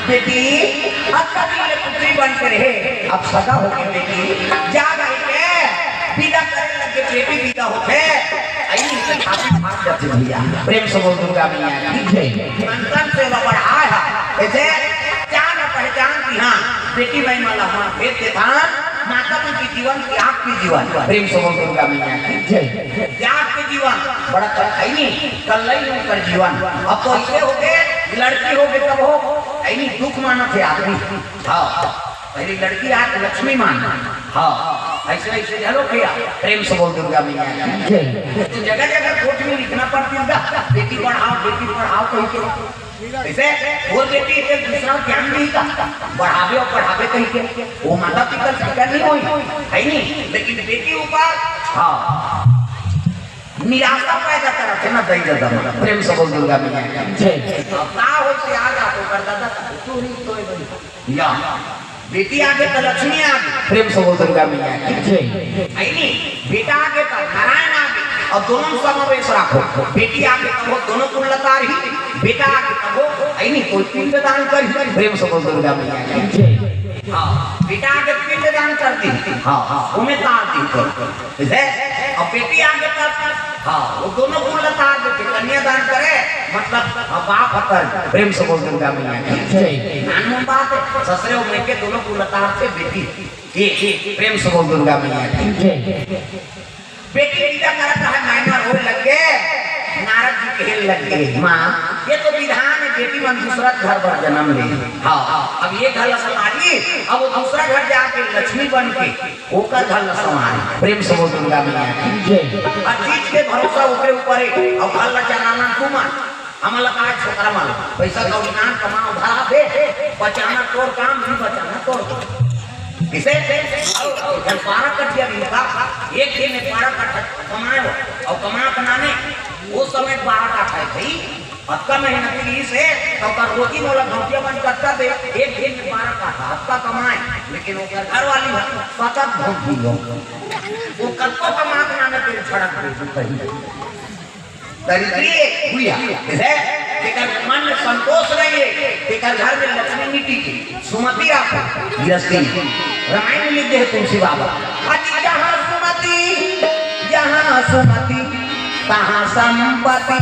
बेटी पुत्री बन के रहे अब सगा हो गई बेटी जा गई के विदा करे लगे बेटी विदा होते आई से छाती फाड़ जाती भैया प्रेम से बोल दुर्गा मैया की जय अंतन से बढ़ा है ऐसे जान पहचान की हां बेटी भाई माला हां भेद के था माता की जीवन त्याग की जीवन प्रेम से बोल दुर्गा मैया की जय त्याग के जीवन बड़ा है नहीं कल नहीं कर जीवन अब तो ऐसे हो गए लड़की हो गई तब हो ऐनी दुख माना थे आदमी हाँ पहली लड़की आज लक्ष्मी माना हाँ ऐसे ऐसे चलो भैया प्रेम से बोल दुर्गा मैया तो जगह जगह कोर्ट में लिखना पड़ती होगा बेटी पढ़ाओ कहीं के ऐसे वो बेटी एक दूसरा ज्ञान नहीं का बढ़ावे और पढ़ावे कहीं के वो माता पिता फिक्र नहीं हुई है नहीं लेकिन बेटी ऊपर हाँ निराशा पैदा करते ना दई दादा प्रेम से बोल दुर्गा मैया जय ना हो से आ जा तो कर दादा तू ही तो या बेटी आगे तो लक्ष्मी आगे प्रेम से बोल दुर्गा मैया जय आई नहीं बेटा आगे तो नारायण आगे और दोनों समावेश रखो बेटी आगे तो दोनों कुलता रही बेटा आगे तो आई नहीं कोई पिंड दान कर प्रेम से बोल दुर्गा मैया जय हां बेटा आगे पिंड दान करती हां उन्हें तार दी है और बेटी आगे तक हाँ वो दोनों को लतार देते कन्यादान करे मतलब बाप हतर प्रेम से बोल दुर्गा मैया जय नानू बात है ससुरे और मैके दोनों को लतार से बेटी ये प्रेम से बोल दुर्गा मैया जय बेटी विदा करता है मायना रोने लग गए नारद जी कहने लग गए माँ ये तो विधान है बेटी मन दूसरा घर पर जन्म ले हाँ अब ये घर संभाली अब वो दूसरा घर जाके लक्ष्मी बन के होकर घर संभाली प्रेम से बोल दुर्गा मैया जय हर चीज के भरोसा ऊपर ऊपर है अब घर चलाना तुम हमारा काज छोकरा माल पैसा कौड़ी कमाओ धरा दे बचाना तोड़ काम नहीं बचाना तोड़ इसे जब 12 कट गया एक दिन में 12 कट कमाए और कमा बनाने वो समय 12 का खाए थी हफ्ता मेहनती से तो कर रोटी वाला घंटिया बंद करता दे एक दिन में 12 का हफ्ता कमाए लेकिन वो घर वाली सतत भूखी हो वो कल को कमा बनाने के सड़क दरिद्री हुआ है तेकर मन में संतोष रहिए तेकर घर में लक्ष्मी मिट्टी की सुमति आप गृहस्थी रामायण में लिखते हैं तुलसी बाबा अति जहाँ सुमति कहाँ संपत्ति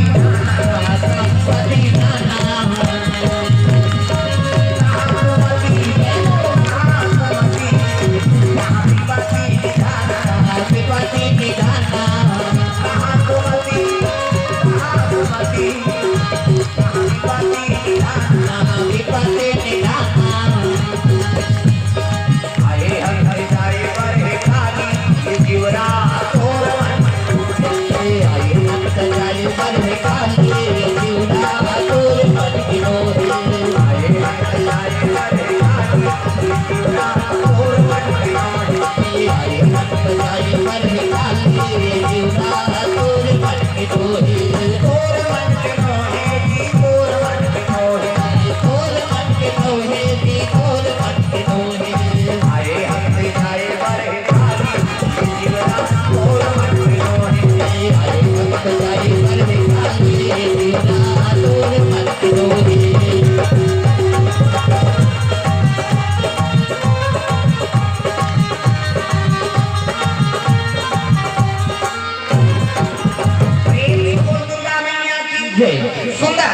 सुंदर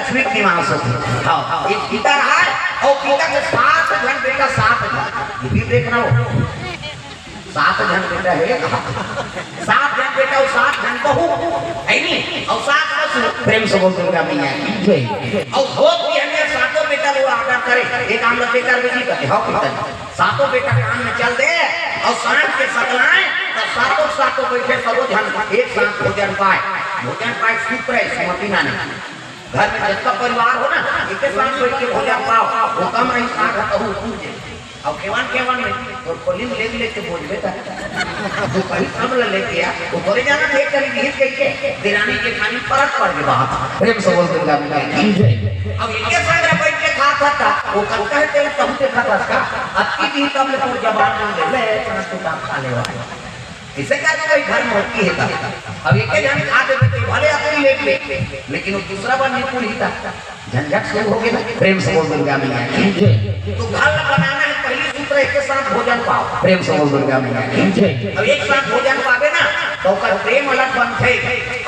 लक्ष्मी की निवास होती। हाँ एक पिता रहा और पिता के 7 जन बेटा 7 जन ये भी देखना हो 7 जन बेटा है 7 जन बेटा और 7 जन बहू है नहीं और 7 ससुर प्रेम से बोलते हैं मैया और बहुत भी हमें 7 बेटा वो आदर करे एक आम बेटा बेटी करते हाँ पिता 7 बेटा काम में चल दे और सांझ के सकलाएं तो 7 बैठे सब जन एक साथ भोजन पाए सूत्र है सुमति नानी घर में जिसका परिवार हो ना एक साथ बैठ के भोजन पाओ वो कम नहीं साथ कहूँ पूजे और केवन में और कोलिम ले के बोलबे था तो कहीं सब लेके आ वो बोले जाना देख कर गीत के दिरानी के खानी फर्क पड़ गया बात प्रेम से बोल दूंगा मैं अब इनके संग बैठ के खाता था वो कहता है तेरे कहूं के खाता था अति भी कम ले तो जबान में ले तो काम खा ले वाला इसे क्या कोई घर में होती है अब एक जन खा देते भले अपनी ले लेकिन वो दूसरा बार निपुण ही था झंझट शुरू हो गया प्रेम से बोल दुर्गा मैया तो घर बनाना है पहली सूत्र एक साथ भोजन पाओ प्रेम से बोल दुर्गा मैया अब एक साथ भोजन पावे ना तो कर प्रेम अलग बनथे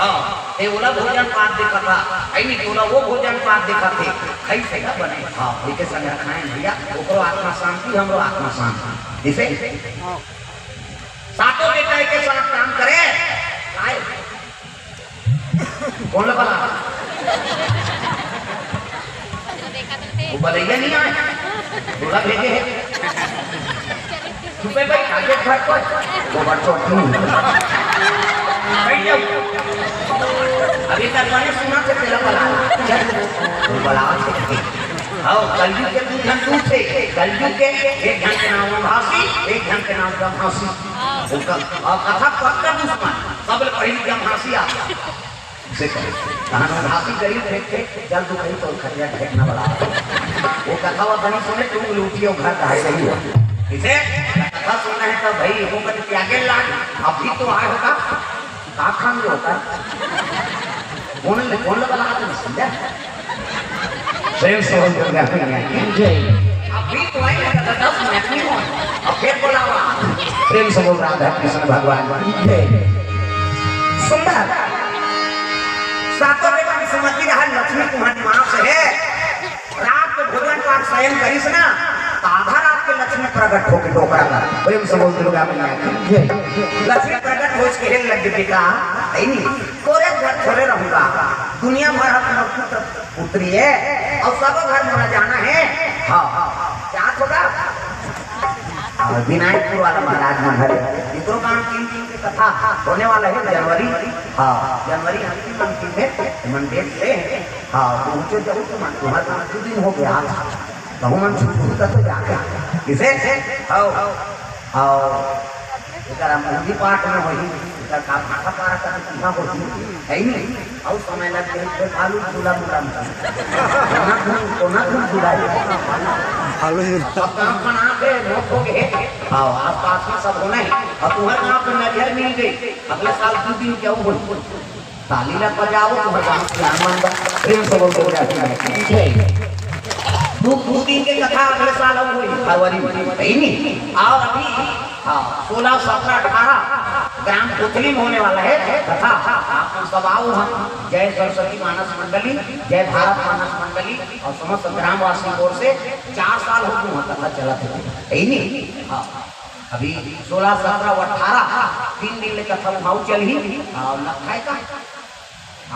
हां ए ओला भोजन पात देखा था आई नहीं ओला वो भोजन पात देखा थे खाई से का बने हां एक संग खाए भैया ओकरो आत्मा शांति हमरो आत्मा शांति इसे सातों बेटा के साथ काम करे कौन लगा वो बलैया नहीं आए बोला भेजे है छुपे भाई आगे घर पर वो बच्चों बैठ जाओ अभी तक मैंने सुना थे तेरा बला आओ कलयुग के 2 जन दूर थे कलयुग के एक जन के नाम भासी एक जन के नाम ब्रह्मासी और कथा पक्का दुश्मन सब पहली ब्रह्मासी आ से कहां भासी गरीब थे जल दुखई तो खरिया फेंकना बड़ा वो कथा वो बनी सुने तुम लूटियो घर का है सही हो इसे कथा सुनना है तो भाई वो कभी त्यागे लाग अभी तो आए होगा का खान जो होता कौन लगा तुम समझा प्रेम से बोल दुर्गा मैया अभी तो आई लगा 10 मिनट नहीं हो अब फिर बोलावा प्रेम से बोल राधा कृष्ण भगवान सुंदर सातों बेटा की समझी रहा लक्ष्मी तुम्हारी मां से है रात को भोजन पाक शयन करिस ना आधा रात के लक्ष्मी प्रकट होके डोकरा का प्रेम से बोल दुर्गा मैया लक्ष्मी प्रकट हो के लग बेटा नहीं तोरे घर छोड़े रहूंगा दुनिया भर अपना पुत्र पुत्री है और सब घर में जाना है हाँ क्या होगा विनायकपुर वाला महाराज मंदिर इधरों काम 3 दिन की कथा होने वाला है जनवरी हाँ जनवरी अंतिम में मंदिर से हाँ पहुंचो जब तुम्हारा 2 दिन हो गया बहुमन छुट्टी तो जाके किसे मंदिर पाठ में वही का माथा पारा का सीधा होती है नहीं और समय लग गए आलू चूल्हा मुड़ा कोना चूल्हा आलू सब काम बना के नोट हो गए हाँ आस पास में सब होना है और तुम्हारे गाँव पे नजर मिल गई अगले साल 2 दिन क्या बोल ताली लग पर जाओ तुम्हारे प्रेम से बोल दो दिन के कथा अगले साल हुई फरवरी में और अभी 16, 17, 18 ग्राम पुतली में होने वाला है कथा आप सब आओ हम जय सरस्वती मानस मंडली जय भारत मानस मंडली और समस्त ग्रामवासी ओर से 4 साल हो गए कथा चला था अभी 16, 17, 18 3 दिन कथा भाव चल ही और लखाए का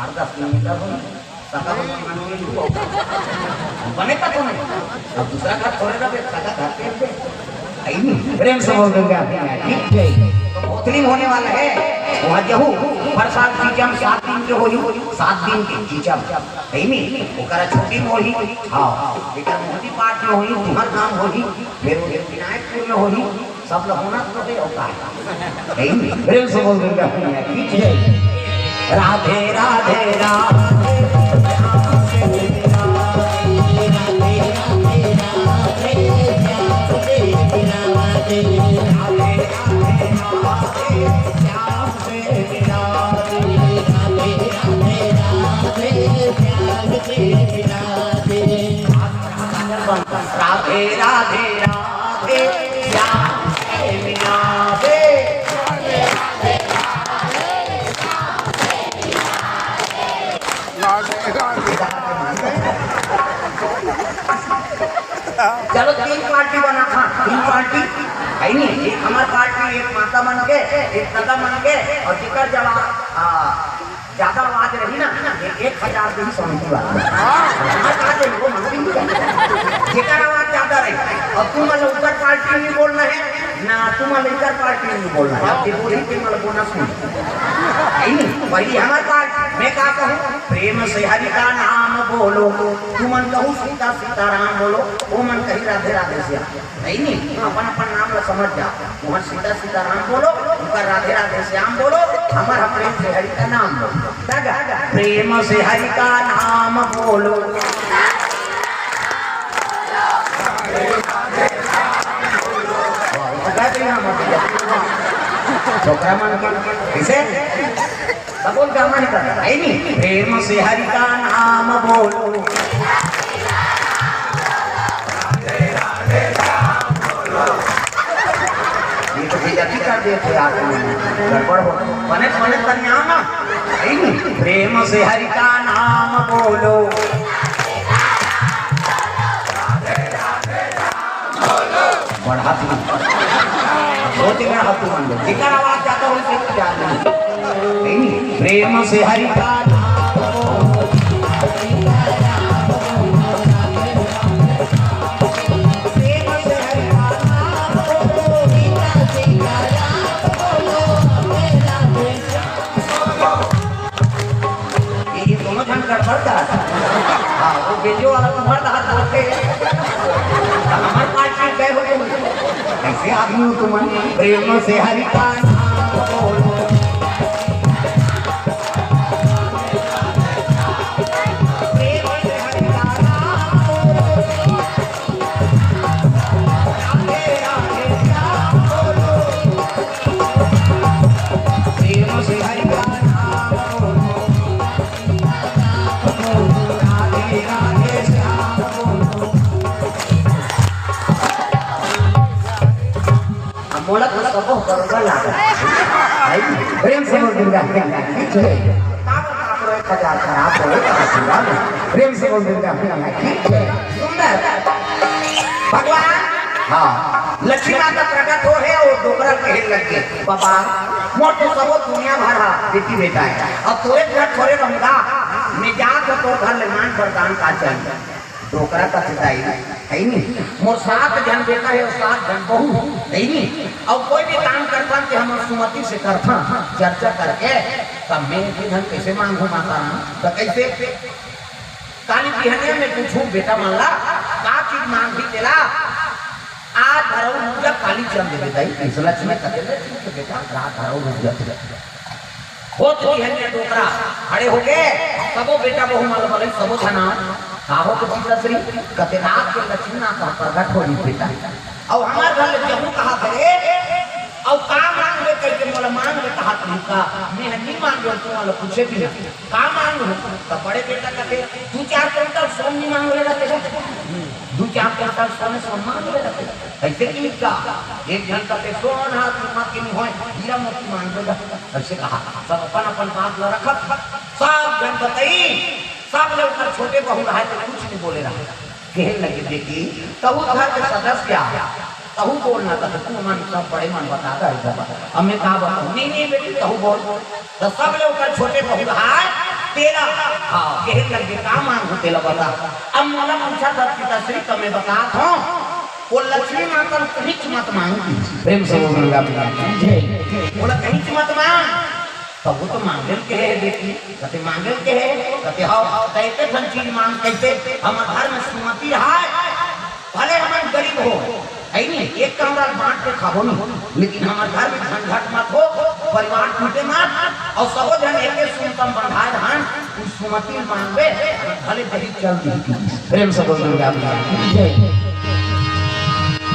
8-10 किलोमीटर हो सका बने का तो नहीं अब दूसरा घर थोड़े ना सका घर पे प्रेम से बोल दूंगा पुतली होने वाला है वहाँ जहू हर साल चीचम 7 दिन के होई 7 दिन के चीचम है नहीं ओकरा छोटी में होई हां एकर मोहती पाठ में होई तुम्हार नाम होई फिर विनायकपुर में होई सब लोग होना तो है औकात है नहीं प्रेम से बोल दूंगा राधे राधे राधे राधे राधे राधे श्याम से मिला दे राधे राधे चलो 3 पार्टी बना था, 3 पार्टी है नहीं, एक हमार पार्टी, एक माता मन के, एक दादा मन के, और जिकर जब ज्यादा आवाज रही ना 1000 दिन समिति वाला जिकर आवाज ज्यादा रही। और तुम उधर पार्टी नहीं बोलना है ना, तुम इधर पार्टी नहीं बोलना है, बोनस नहीं वही हमारे पास। मैं क्या कहूँ, प्रेम से हरि का नाम बोलो, तुमन कहूँ सीता सीताराम बोलो, वो मन कही राधे राधे से नहीं, अपन अपन नाम ला समझ जाओ, तुम सीता सीताराम बोलो, उनका राधे राधे श्याम बोलो, हमारा प्रेम से हरि का नाम बोलो। प्रेम से हरि का नाम बोलो, छोकरा मन इसे सबोल का मन करता है नहीं, प्रेम से हरि का नाम बोलो, ये तो बेइज्जती कर देते यार, गड़बड़ हो बने बने तन्यामा है नहीं, प्रेम से हरि का नाम बोलो, बढ़ा हाथ मान लो, जिकर आवाज जाता हो उसे नहीं, प्रेम से हरि का ये दोनों जन गड़बड़ करा था। हाँ वो बेटियों वाला तुम्हारा हाथ बोलते हमारे पार्टी गए हो ऐसे आदमी हो तुम, प्रेम से हरि का नाम बोलो, प्रेम से हरि का नाम बोलो, राधे राधे श्याम बोलो, प्रेम से हरि का नाम बोलो, राधे राधे श्याम बोलो। मोला तो सब बरोबर लागा प्रेम से बोल दूंगा, खराब हो प्रेम से बोल दूंगा सुंदर भगवान। हाँ लक्ष्मी माता प्रकट हो है और डोकरा कहने लगे बाबा मोटो सबो दुनिया भरा बेटी बेटा है, अब तोरे घर थोड़े रहूंगा, मैं जाकर तो घर निर्माण वरदान का चाहिए, डोकरा का पिताई है नहीं, मोर 7 जन बेटा है और 7 जन बहू है नहीं, और कोई भी काम करता कि हम सुमति से करता चर्चा करके तब मैं भी धन कैसे मांगू माता तो कैसे काली बिहनिया में पूछू बेटा मान ला का चीज मांग भी देला, आज धरो रुपया काली चंद दे देता है इसला में कहे तो बेटा रात धरो रुपया हो तो बिहनिया डोकरा खड़े हो गए, सबो बेटा बहु माल वाले सबो थाना काहो के पिता श्री कते रात के लक्ष्मी ना का प्रकट होली बेटा, और हमार घर ले जहू कहा करे और का मांग ले कह के मोला मांग ले कहा तुमका मैं नहीं मांग लो, तुम वाला पूछे भी का मांग लो तो बड़े बेटा कहे 2-4 क्विंटल सोन नहीं मांग ले रखे 2-4 क्विंटल सोन मांग ले रखे ऐसे की का एक जन कहे सोन हाथ मां के नहीं होय हीरा मोती मांग ले ऐसे कहा, सब अपन अपन बात ल रखत, सब जन बताई सब लोग कर छोटे बहू रहा तो कुछ नहीं बोले रहा, कहने लगे बेटी तब घर के सदस्य तहु बोलना था, तू मन सब बड़े मन बताता है, अब मैं कहा बताऊं नहीं बेटी तहु बोल, तो सब लोग कर छोटे बहू रहा तेरा हाँ कहने लगे का मांगू तेरा बता, अब मोला पूछा था पिता श्री तो मैं बता हूँ वो लक्ष्मी माता कहीं मत मांगी, प्रेम से बोलूंगा बोला कहीं मत मांग, तब वो तो मांगल के है बेटी, कते मांगल के है कते हाउ कैसे धन चीज मांग कैसे, हमारे घर में सुमति रहा भले हम गरीब हो है नहीं, एक कमरा बांट के खाओ नहीं, लेकिन हमारे घर में झंझट मत हो, परिवार टूटे मत, और सबो जन एक सुनतम बंधाए धान उस सुमति मांगवे भले गरीब चल दी, प्रेम से बोलूंगा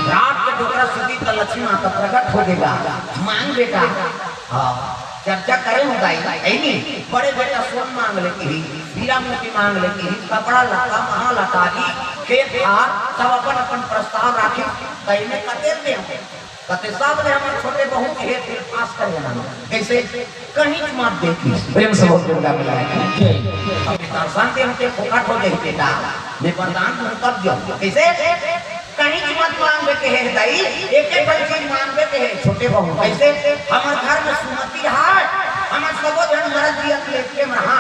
रात के डोकरा सुधी तो लक्ष्मी माता प्रकट हो देगा, मांग बेटा हाँ चर्चा करे होगा है नहीं, बड़े बेटा सोन मांग लेती ही, हीरा मोती मांग लेती ही, कपड़ा लता महालतारी खेत खार सब अपन अपन प्रस्ताव राखी कहीं में कते दे कते सब ने हमारे छोटे बहू के हेत पास कर देना कैसे कहीं मत देखी, प्रेम से बोल दूंगा अब शांति हमके फोकट हो जाए बेटा मैं वरदान तुम कब दियो कैसे कहीं मत मांगे के है दाई, एक एक चीज मांगे के है छोटे बहू। कैसे हमार घर में सुमति रहा, हमार सबो जन मरद दिया लेके रहा,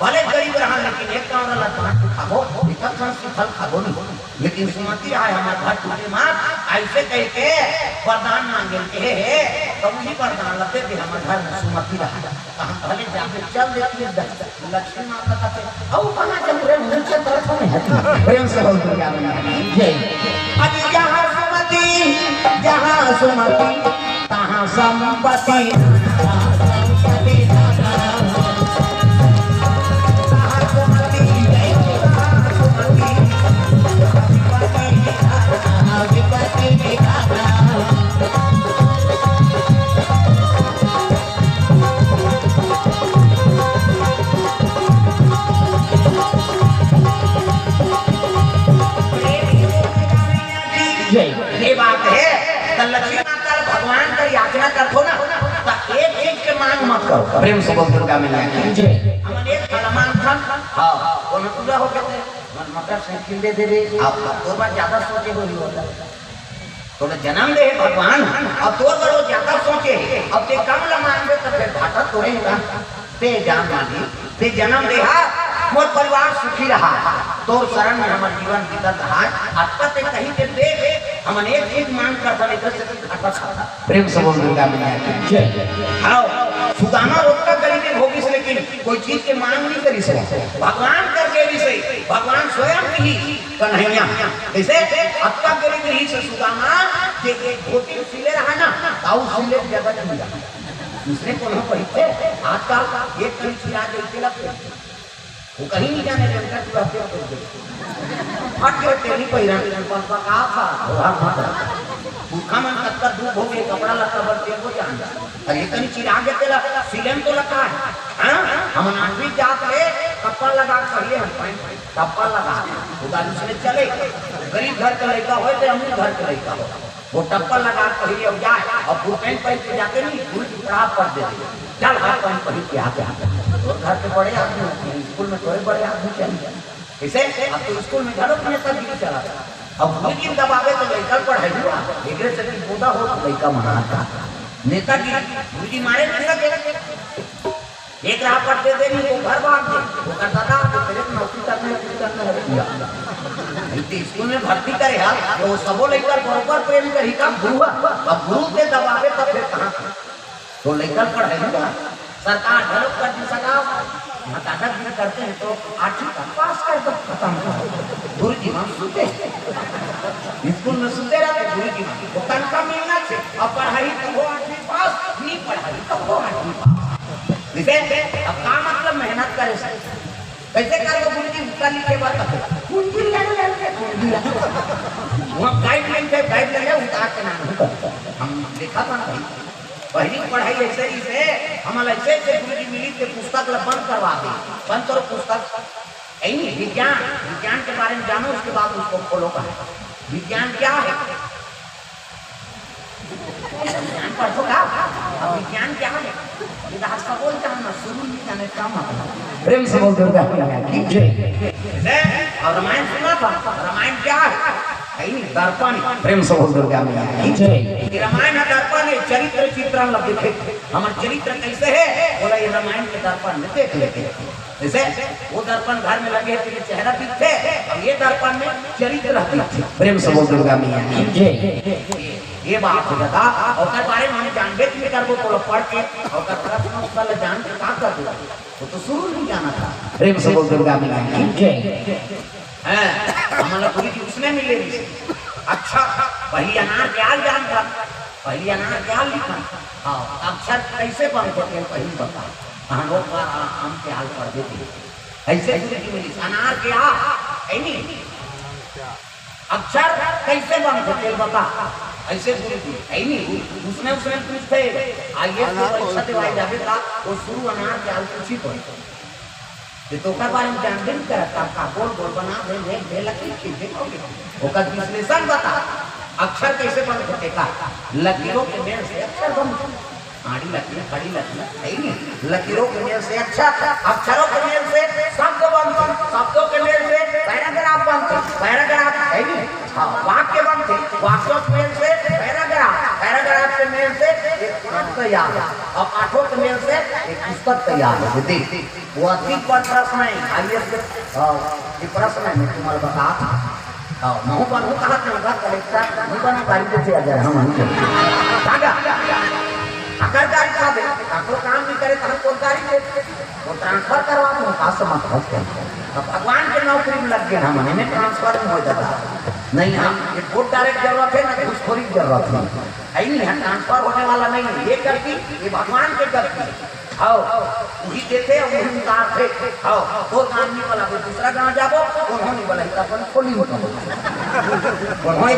भले गरीब रहा लेकिन एक काम वाला भात खाबो, इतना सन फल खाबो नहीं, लेकिन सुमति रहा हमार घर टूटे मार। ऐसे कह के वरदान मांगे के है, तब ही वरदान लगते थे हमार घर में सुमति रहा। हम भले जाके चल देती है लक्ष्मी माता का से औ कहां चल रहे मुंह से तरफ में है प्रेम से बोल दुर्गा मैया जय। अभी जहां सुमति तहां संपत्ति, ये बात है। तो लक्ष्मी माता भगवान का याचना करतो ना, तो एक चीज के मांग मत करो। प्रेम से बोल दुर्गा मैया जय। हमन एक फलमान था, हां वो पूरा हो गया, मन मोटरसाइकिल दे दे आप तो बार ज्यादा सोचे हो होता, तो जन्म दे भगवान अब तो बड़ो ज्यादा सोचे, अब ते कम ला मांगे तो फिर घाटा तोड़ेगा। ते जान मानी ते जन्म दे मोर परिवार सुखी रहा, तोर शरण में हमार जीवन बीतत रहा। आता ते कहीं के देख हमन एक चीज मांग कर बने इधर से घाटा खाता। प्रेम से बोल दुर्गा मैया जय। हां सुदामा रोका गरीबी भोगी से, लेकिन कोई चीज के मांग नहीं करी से, भगवान करके भी सही, भगवान स्वयं ही कन्हैया। जैसे आता गरीबी ही से सुदामा जे एक धोती सिले रहा ना, ताऊ सिले जगत में दूसरे को न पढ़ते आजकल एक चीज सिला देते लगते वो कहीं नहीं जाने देता तू रहते हो हट के तेरी पहिरन पर का था भूखा मन तक धूप हो गए कपड़ा लता बरते को जान अरे कहीं चिरा के तेला सिलन तो लगा है। हां हम आदमी जात ले कपड़ा लगा पहले हम कपड़ा लगा उदाहरण से चले गरीब घर का लड़का हो तो अमीर घर का लड़का हो, वो टप्पा लगा पहले अब जाए और फुल पैंट पहन के जाते नहीं फुल खराब कर देते, चल हाथ पैंट पहन के आते तो घर के बड़े आदमी स्कूल में थोड़े बड़े आदमी चले इसे अब तो स्कूल में घरों में सब दिन चला अब गुरुजी दबावे तो लड़का पढ़ाई हुआ एक से बोदा हो तो लड़का मनाता नेतागिरी गुरुजी मारे नहीं सके, एक राह पढ़ते थे नहीं वो घर भाग दे वो करता था तेरे को नौकरी करना है स्कूल में भर्ती करे यार वो सबो लेकर बरोबर प्रेम करी का गुरु अब गुरु के दबावे तब फिर कहां तो लेकर पढ़ाई सरकार ढलोक कर दी सका नाटक भी करते हैं तो 8वीं तक पास कर तो खत्म गुरु जी हम सुनते स्कूल में सुनते रहते गुरु जी वो तनख्वाह मिलना चाहिए अब पढ़ाई तो हो 8वीं पास नहीं पढ़ाई तो हो 8वीं पास जैसे अब का मतलब मेहनत करे कैसे करेगा गुरु जी उसका लिखे बात कुंजी ले वहाँ गाइडलाइन पे गाइडलाइन है उतार के नाम हम लिखा था ना पहली पढ़ाई ऐसे ही से हमारा ऐसे गुरु जी मिली थे पुस्तक बंद करवा दी बंद करो पुस्तक यही विज्ञान के बारे में जानो उसके बाद उसको फॉलो करो विज्ञान क्या है विज्ञान पढ़ो का विज्ञान क्या है इतिहास का बोल जानना शुरू नहीं जाने का मतलब प्रेम से बोल दुर्गा और रामायण सुना था रामायण क्या है दर्पण प्रेम से बोल दुर्गा रामायण है दर्पण है चरित्र चित्रण लग देखे हमारे चरित्र कैसे है बोला ये रामायण के दर्पण में देख लेते जैसे वो दर्पण घर में लगे तो ये चेहरा दिखते और ये दर्पण में चरित्र दिखते प्रेम से बोल दुर्गा मैया ये बात हो जाता और बारे में हम जानबे नहीं करबो तो पढ़ के और प्रश्न उत्तर जान के का कर दो वो तो शुरू नहीं जाना था प्रेम से बोल दुर्गा मैया हैं हमारा पूरी उसने मिले अच्छा पहली अनार क्या जान था पहली अनार क्या लिखा हां अक्षर कैसे बनते थे पहली बता हम लोग हम के हाल पढ़ देते ऐसे मिली अनार क्या है नहीं अक्षर कैसे बनते थे बता ऐसे है नहीं उसने पूछते आइए परीक्षा दिवाई जावे का वो शुरू अनार के हाल पूछी पड़े ये तो का बारे में जानते नहीं करता का बोल बना दे लकीर खींचे ओका विश्लेषण बता अक्षर कैसे बनते का लकीरों के मेल से अक्षर बनते आड़ी लकीर खड़ी लकीर है नहीं लकीरों के मेल से अक्षरों के मेल से शब्द बनते शब्दों के मेल से पैराग्राफ बनते पैराग्राफ है नहीं वाक्य तैयार है और 8 के मेल से एक पुस्तक तैयार है। दीदी वो अति पर प्रश्न है आईएएस के प्रश्न है मैं तुम्हारे बता महू बनू कहा था कलेक्टर नहीं बना गाड़ी से आ जाए हम कागा अगर गाड़ी खा दे आपको काम नहीं करे तो हम कौन गाड़ी दे वो ट्रांसफर करवा दो पास मत हंसते तो भगवान के नौकरी में लग गए हम हमें ट्रांसफर में हो जाता नहीं हम ये वोट डायरेक्ट जरूरत है ना घूसखोरी की जरूरत है नहीं है ट्रांसफर होने वाला नहीं है ये करती ये भगवान के करती आओ वही देते और वही उतारते आओ तो काम नहीं बोला दूसरा गाँव जाबो उन्होंने बोला अपन खोली उन्होंने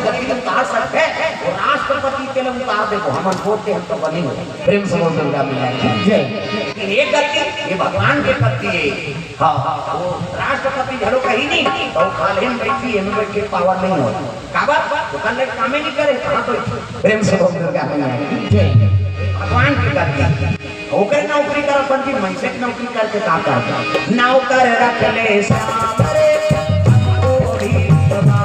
गति उतार सकते और राष्ट्रपति के लिए उतार दे हम बोलते हम तो बने प्रेम से बोल दुर्गा मैया लेकिन ये गति ये भगवान के करती है हाँ वो राष्ट्रपति झलो कहीं नहीं तो खाली हम बैठी है बैठ के पावर नहीं हो काबा वो कल काम नहीं करे कहाँ तो प्रेम से बोल दुर्गा मैया भगवान की करती ओकर नौकरी कर पंजी मनसे नौकरी करके का करता नौकर रख ले सामरे ओरी बाबा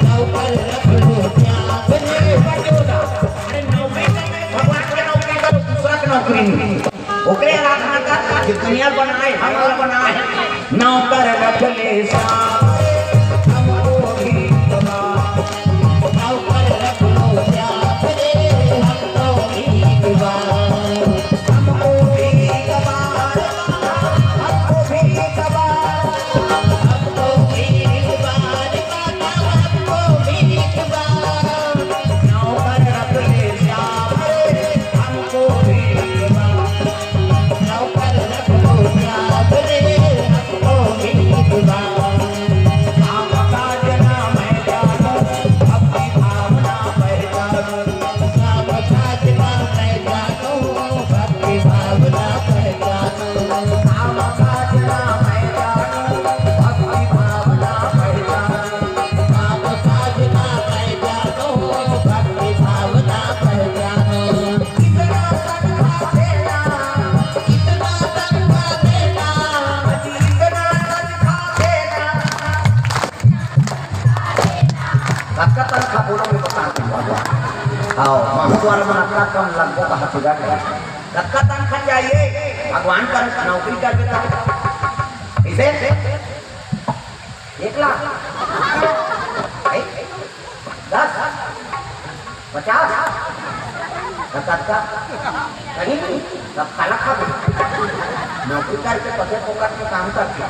नौकर रख लो त्याग रे बजोदा अरे नौकरी भगवान के नौकरी कर दूसरा की नौकरी नहीं ओकरे आराधना का जो दुनिया बनाए हमारा बनाए नौकर रख ले सामरे ओरी बाबा नौकर रख लो त्याग रे ओरी बाबा कम लगभग का हथिया रखा तनखा चाहिए भगवान का नौकरी कर देता इसे 1 लाख 10 50 70 कहीं सब काला खा नौकरी करके पते पोकट में काम करते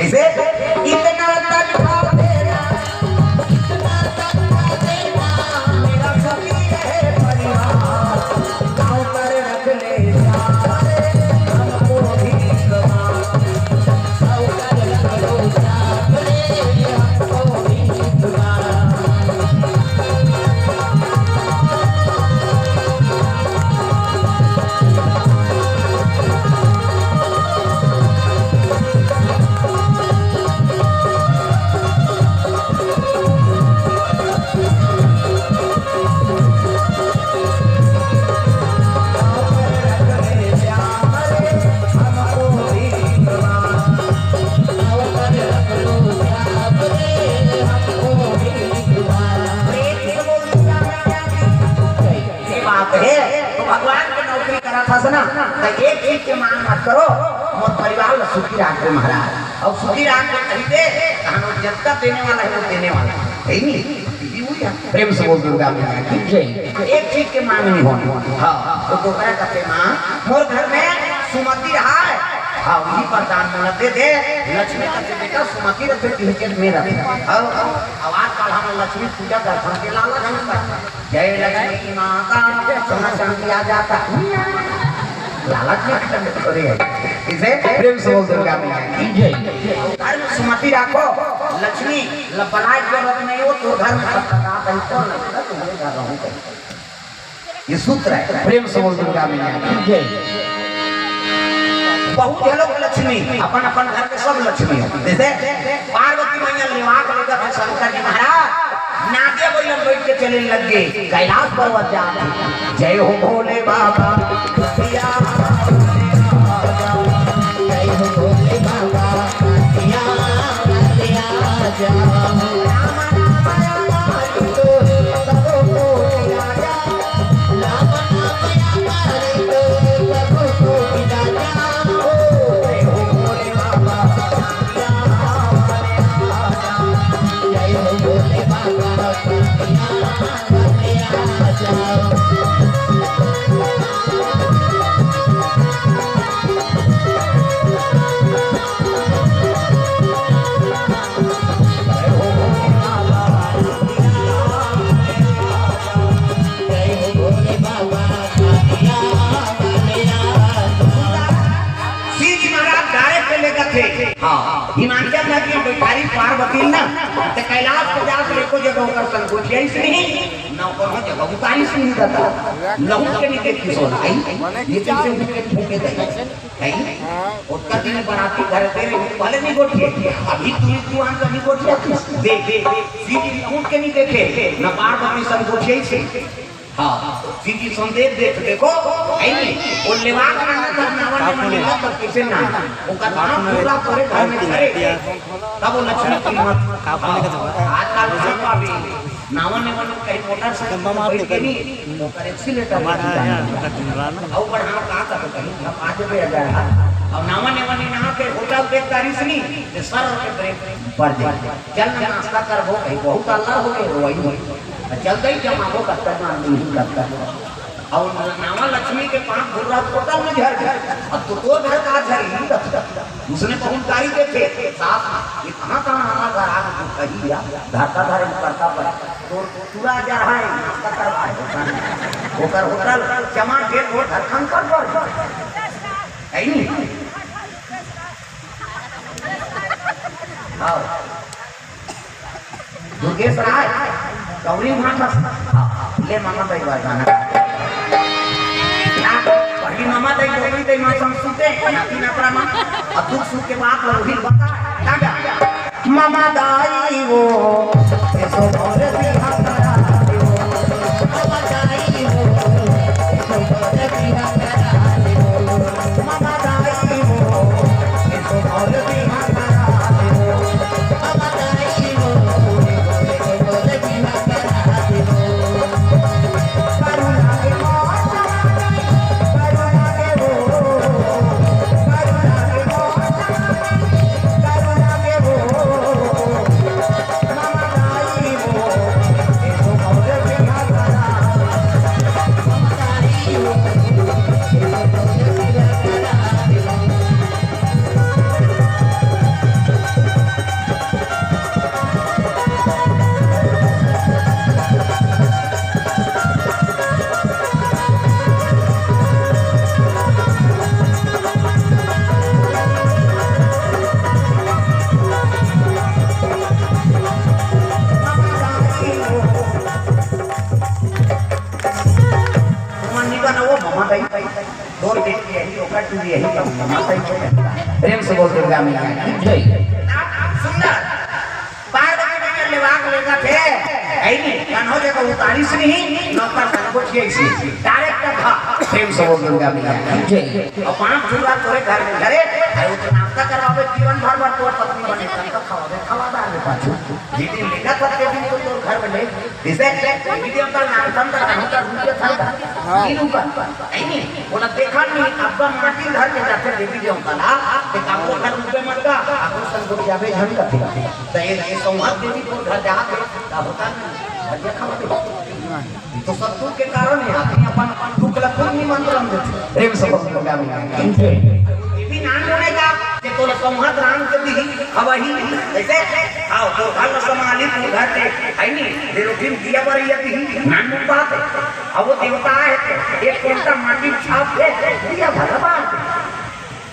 इसे इतना तनखा देना एक चीज के मांग मत करो मोर परिवार ला सुखी रखे महाराज और सुखी राख के खरीदे हम जितना देने वाला है वो देने वाला है नहीं प्रेम से बोल दुर्गा मैया की जय एक चीज के मांग नहीं होनी हां तो दोपहर का मां मोर घर में सुमति रहा है हाँ वही पर दान मन दे लक्ष्मी का बेटा सुमति रखे तिनके में रखे और आवाज काल हम लक्ष्मी पूजा दर्शन के लाला जय लक्ष्मी माता सोना चांदी आ जाता लालच में करे इसे प्रेम से बोल दुर्गा मैया की जय घर में सुमति रखो लक्ष्मी बनाए जरूरत नहीं हो तो घर में तुम्हारे घर रहूं ये सूत्र है प्रेम से बोल दुर्गा मैया की जय बहुत लोग लक्ष्मी अपन अपन घर के सब लक्ष्मी जैसे पार्वती मैया निवास लेकर शंकर जी महाराज नागे बोलन बैठ के चले लग गए कैलाश पर्वत जा जय हो भोले बाबा जय हो भोले बाबा राम राम हाँ हिमाचल में की बेकारी पार्वती ना ते कैलाश पे जाके एको जगह होकर संकोच है इसलिए ना कोनो जगह उतारी से नहीं जाता लहू के नीचे किसो आई नीचे से उठ के ठोके दे आई उसका दिन बनाती घर तेरे पहले नहीं गोठिए अभी तू आन कभी गोठिए देख सीधी उठ के नहीं देखे ना पार्वती संकोच है से हाँ सीधी संदेश देखो आई वो लेवा का ना नावन में मिला तो किसे ना वो का नाम पूरा करे घर में करे तब वो लक्ष्मी की मत आजकल सब अभी नावन ने मन कहीं मोटरसाइकिल बैठ के नहीं वो कर एक्सीलेटर और पर हम का कर कहीं हम आज पे आ गया और नावन ने मन ना के होटल देख तारीफ नहीं सर के ब्रेक पर दे चल नाश्ता कर वो कहीं बहुत अल्लाह हो गए वही चलते ही जमाओ करता नहीं करता और नावा लक्ष्मी के पांच घुर्रा टोटल में झर अब तो घर का झरी उसने पहुंचाई के थे साथ ये कहां आना घर आ कही या धाका धारे करता पर तो पूरा जा रहा है नाश्ता करवाए वो कर होटल जमा के वो धरखन कर है नहीं हां दुर्गेश राय गौरी माता ले मामा दई बाजाना पहली मामा दई गौरी दई मां संस्कृते तीन अपरामा अदुख सुख के बात लोही बता दादा मामा दाई वो ऐसो भोरे बिहा करा दो मामा दाई वो ऐसो भोरे बिहा करा दो मामा दाई वो ऐसो भोरे बिहा करा दो मामा दाई वो ऐसो भोरे बिहा प्रेम से बोल दुर्गा मैया जय सुंदर पार्वती के लेवाक लेगा थे आई नहीं कान्हो जगह उतारी से नहीं नौकर संकोच ऐसी डायरेक्ट था प्रेम से बोल दुर्गा मैया जय और पांच जुड़ा तोरे घर में घरे आई तो नाश्ता करवावे जीवन भर भर तोर पत्नी बने तब खावा दाल में पाछू जीती लेगा तब के दिन तो तोर घर में ले इसे वीडियो पर नाम का होता रुपया था ये रुपया आई नहीं बोला देखा नहीं अब्बा माटी घर के जाके देवी जो कला ते काको घर रुपये मत का आपको संकोच जावे झन का थी तो ये संवाद देवी को घर जाके का होता है खावा दे तो शत्रु के कारण है आदमी अपन दुख लखन निमंत्रण देते प्रेम से बोल दुर्गा मैया ये भी नाम होने का कि तो संवाद राम के दी हवाही ऐसे आओ तो घर संभाली तू घर के है नहीं तेरे दिन दिया पर ये भी नाम बात है अब वो देवता है एक कोटा माटी छाप दे दिया भगवान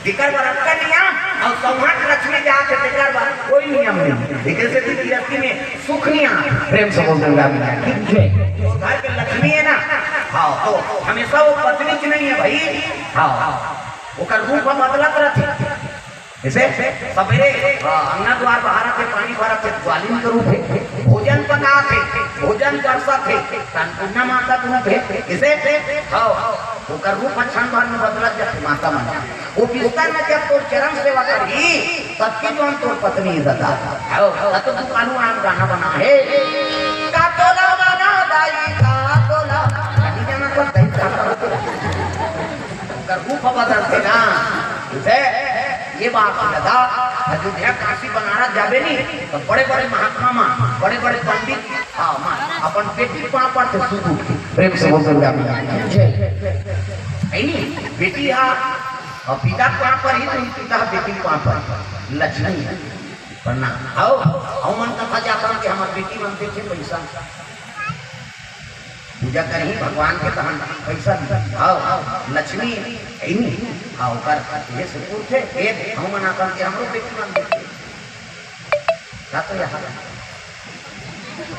दिकर बरत का नियम और संवाद लक्ष्मी जाके दिकर बार कोई नियम नहीं दिकर से गृहस्थी में सुख नहीं आ प्रेम से बोल दुर्गा मैया तो घर के लक्ष्मी है ना हाँ तो हमेशा वो पत्नी की नहीं है भाई हाँ वो कर रूप बदलत रहती जैसे सवेरे अंगना द्वार बाहर थे पानी भरा थे ज्वालिन के रूप है भोजन पका थे भोजन करसा थे अन्ना माता तुम थे इसे वो कर रूप क्षण भर में बदलत जब माता माता वो बिस्तर में जब तोर चरण सेवा करी तब की जो तोर पत्नी इज्जत आता तो तू कानू आम गाना बना है का तोला बना दाई का तोला नहीं जाना पर दई का रूप बदलते ना इसे ये बात लगा अयोध्या काशी बनारस जाबे नहीं तो बड़े बड़े महात्मा मां बड़े बड़े पंडित हां मां अपन बेटी पा पर से सुधू प्रेम से बोल दुर्गा मैया जय नहीं बेटी हां और पिता पा पर ही नहीं पिता बेटी पा पर लक्ष्मी वरना आओ मन कथा जाता कि हमारी बेटी बनते थे पैसा पूजा करी भगवान के तहन पैसा आओ लक्ष्मी नहीं आओ कर ये से पूछे एक हम मना कर के हमरो बेटी मान देते क्या तो यहाँ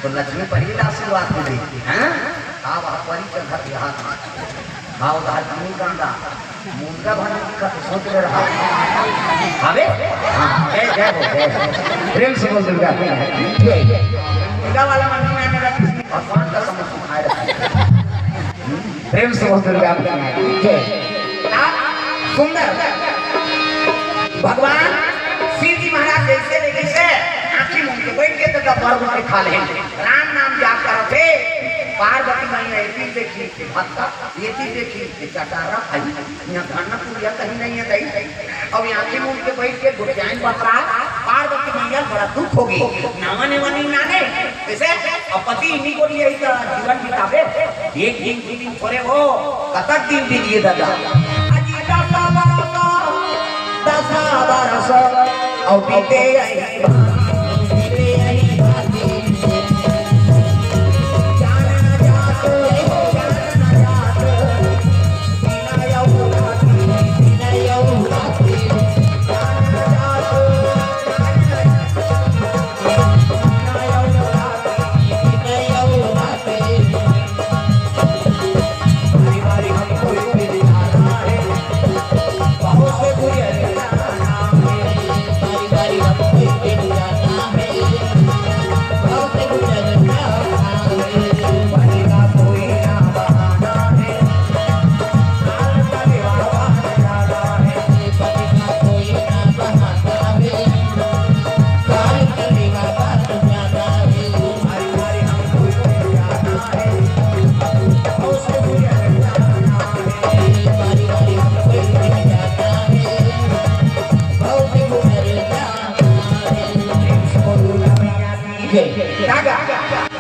तो लक्ष्मी पहली आशीर्वाद दे हैं आप परी के घर यहाँ आओ दाल नहीं कांदा मुर्गा भरने का सोच रहा अबे हां जय जय हो जय प्रेम से बोल दुर्गा जय मुर्गा वाला मन में मेरा भगवान का समझ सुनाए रहा प्रेम से बोल दुर्गा जय सुंदर भगवान शिव जी महाराज जैसे जैसे आंखी मुंह के बैठ के तो दबाव में खा ले राम नाम जाप करते पार्वती मैया ऐसी देखी भक्ता ये चीज देखी चटारा आई यहाँ खाना पूरी कहीं नहीं है कहीं अब यहाँ के मुंह के बैठ के गुरजाइन बकरा पार्वती मैया बड़ा दुख होगी नामने वनी नाने जैसे अपति इन्हीं को लिए जीवन बितावे एक दिन थोड़े हो कतक दिन दीजिए दादा दसा बरस और बीते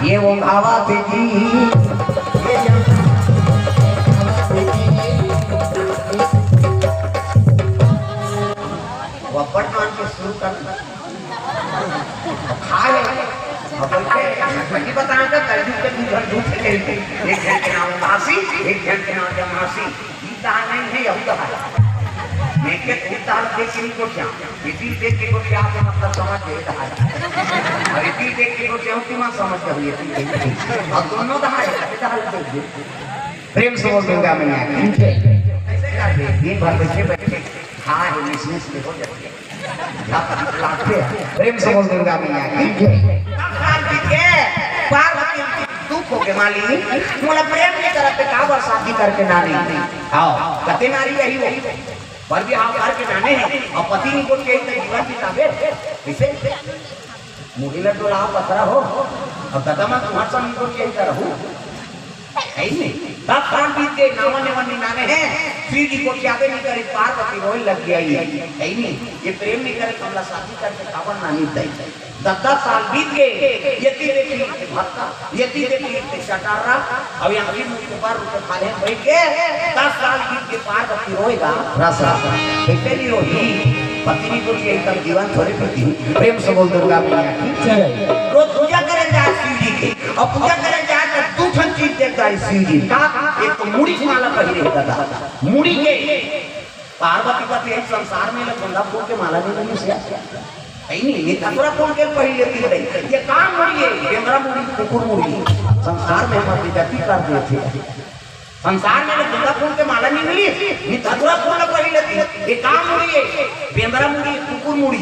ये वो भावा थे जी वपट मान के शुरू कर खाए बताया था कलयुग के दूध दूध से खेलते एक जन के नाम मासी एक जन के नाम जमासी गीता नहीं है यही तो है मैं के गीता देख के नहीं को क्या इसी देख के को क्या मतलब समझ दे रहा है और इसी देख के को क्या होती मां समझ हुई है और दोनों दहाड़ प्रेम से बोल दूंगा मैं कैसे कर दे दिन भर बैठे बैठे हां मिसमिस में हो जाती है प्रेम से बोल दूंगा मैं पार्वती दुख हो के माली मोला प्रेम की तरफ पे का बरसाती करके नानी आओ कते नारी यही हो पर भी आप के जाने हैं और पति नहीं को के जीवन की ताबे इसे मुहिला तो लाभ पतरा हो और कदम तुम्हारे सामने को के रहूं ऐसे तब प्राण बीत गए नावने वनी नाने हैं श्री जी को क्या नहीं करे पार्वती रोई लग गई है नहीं ये प्रेम नहीं करे कमला शादी करके कावन नानी दई 10 साल बीत गए यति देखी भक्ता यति देखी चटारा अब यहाँ भी मुझे पर रुके खाले बैठ गए 10 साल बीत के पार्वती रोएगा रस रस कैसे नहीं रोही पत्नी को ये तब जीवन थोड़ी पति प्रेम से बोल दुर्गा मैया रोज पूजा करे जाए शिव जी की और पूजा करे जाए तो दूसरी चीज देखता है शिव जी का एक तो मुड़ी माला पहले रहता था मुड़ी के पार्वती का एक संसार में लोग बंदा फूल के माला नहीं बनी सिया नहीं थोड़ा फूल के पहले लेती है ये काम मुड़ी है केंद्रा मुड़ी कुकुर मुड़ी संसार में हमारी गति कर देते संसार में दुर्गा फूल के माला नहीं मिली ये धतुरा फूल पहले लेती ये काम मुड़ी है बेंद्रा मुड़ी कुकुर मुड़ी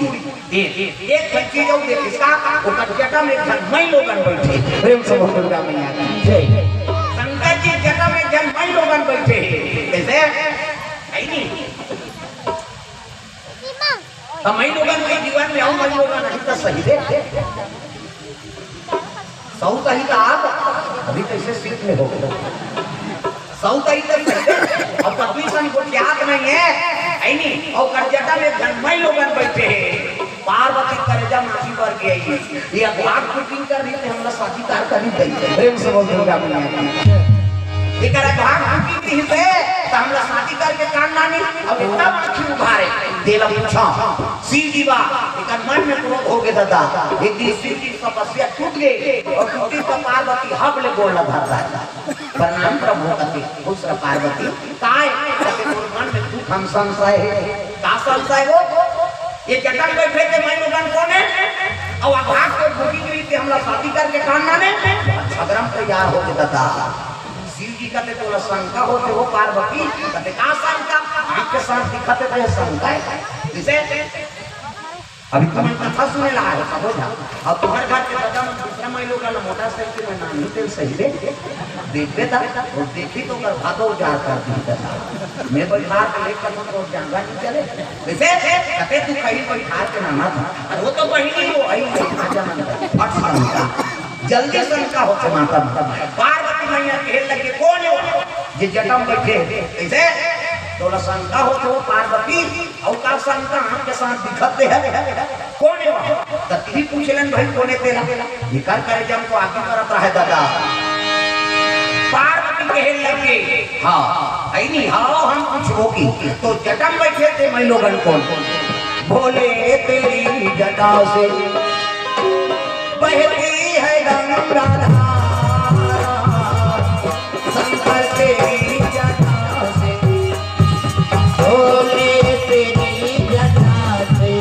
एक चीज और देख इसका वो जटा में मई लोगन बैठे प्रेम से बोल दुर्गा मैया जय शंकर जी जटा में मई लोगन बैठे कैसे आई नहीं तो मई लोगन के जीवन में और मई लोगन नहीं तो सही दे सौ कहीं का आप अभी कैसे सीख में हो सौ कहीं तक और पत्नी सन को याद नहीं है आई नहीं और करजटा में मई लोगन बैठे हैं पार्वती करेजा माफी भर के आई ये अखलाक बुकिंग कर रही थी हमरा शादी कार करी दई प्रेम से बोल दुर्गा मैया इकर अखलाक बुकिंग थी से तो हमरा शादी करके कान नानी अब इतना आंखी उभारे देला पूछा शिव जी बा इकर मन में क्रोध हो गए दादा एक दिन शिव जी तपस्या टूट गई और टूटी तो पार्वती हब ले गोड़ लगा रहा प्रणाम प्रभु कति खुश पार्वती काय के मन में दुख हम संशय का संशय वो ये जटन बैठे थे मैं लोगन कौन है और आभाग को भूखी गई थी हमला शादी करके कान नाने छगरम तैयार हो के दादा शिव जी कहते तो शंका होते हो पार्वती कहते का शंका आपके साथ दिखाते थे शंका जिसे अभी तुम्हें कथा सुने लगा है समझ जा और तुम्हारे घर के दादा में दूसरा महिला का मोटरसाइकिल में नानी तेल सही ले देखते था और देखी तो कर भागो जा कर दी था मैं बैठा के लेकर तो जंगल नहीं चले वैसे कहते तू कहीं बैठा के नाना था और वो तो बहिनी वो आई आजा मन जल्दी शंका हो माता पार्वती मैया कह लगे कौन है ये जटम बैठे ऐसे तो शंका हो तो पार्वती और का शंका के साथ दिखते हैं कौन है वो तभी पूछलन भाई कौन है तेरा निकाल करे जब को आगे करता है दादा पार्वती कहे लगे हां आई नहीं हां हम पूछो की तो जटम बैठे थे मैं लोगन कौन बोले तेरी जटा से बहती है गंगा धारा शंकर तेरी जटा से बोले तेरी जटा से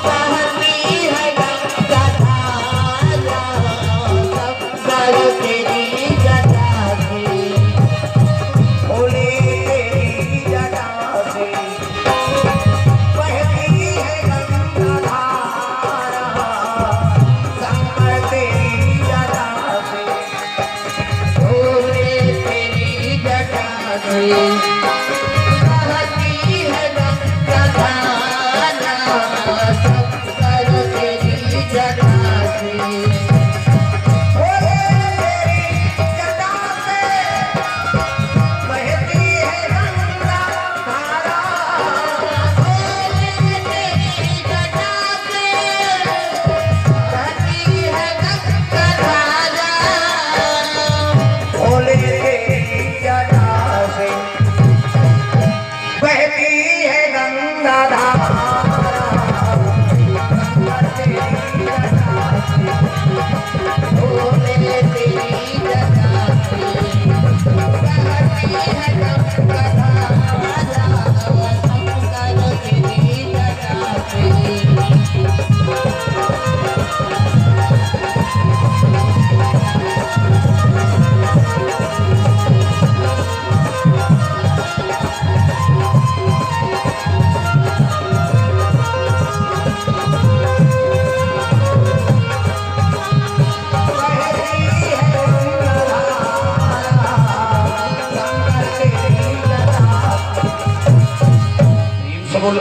बहती है गंगा धारा शंकर तेरी जटा से बोले तेरी जटा से बहती है गंगा धारा शंकर तेरी जटा से बोले तेरी जटा से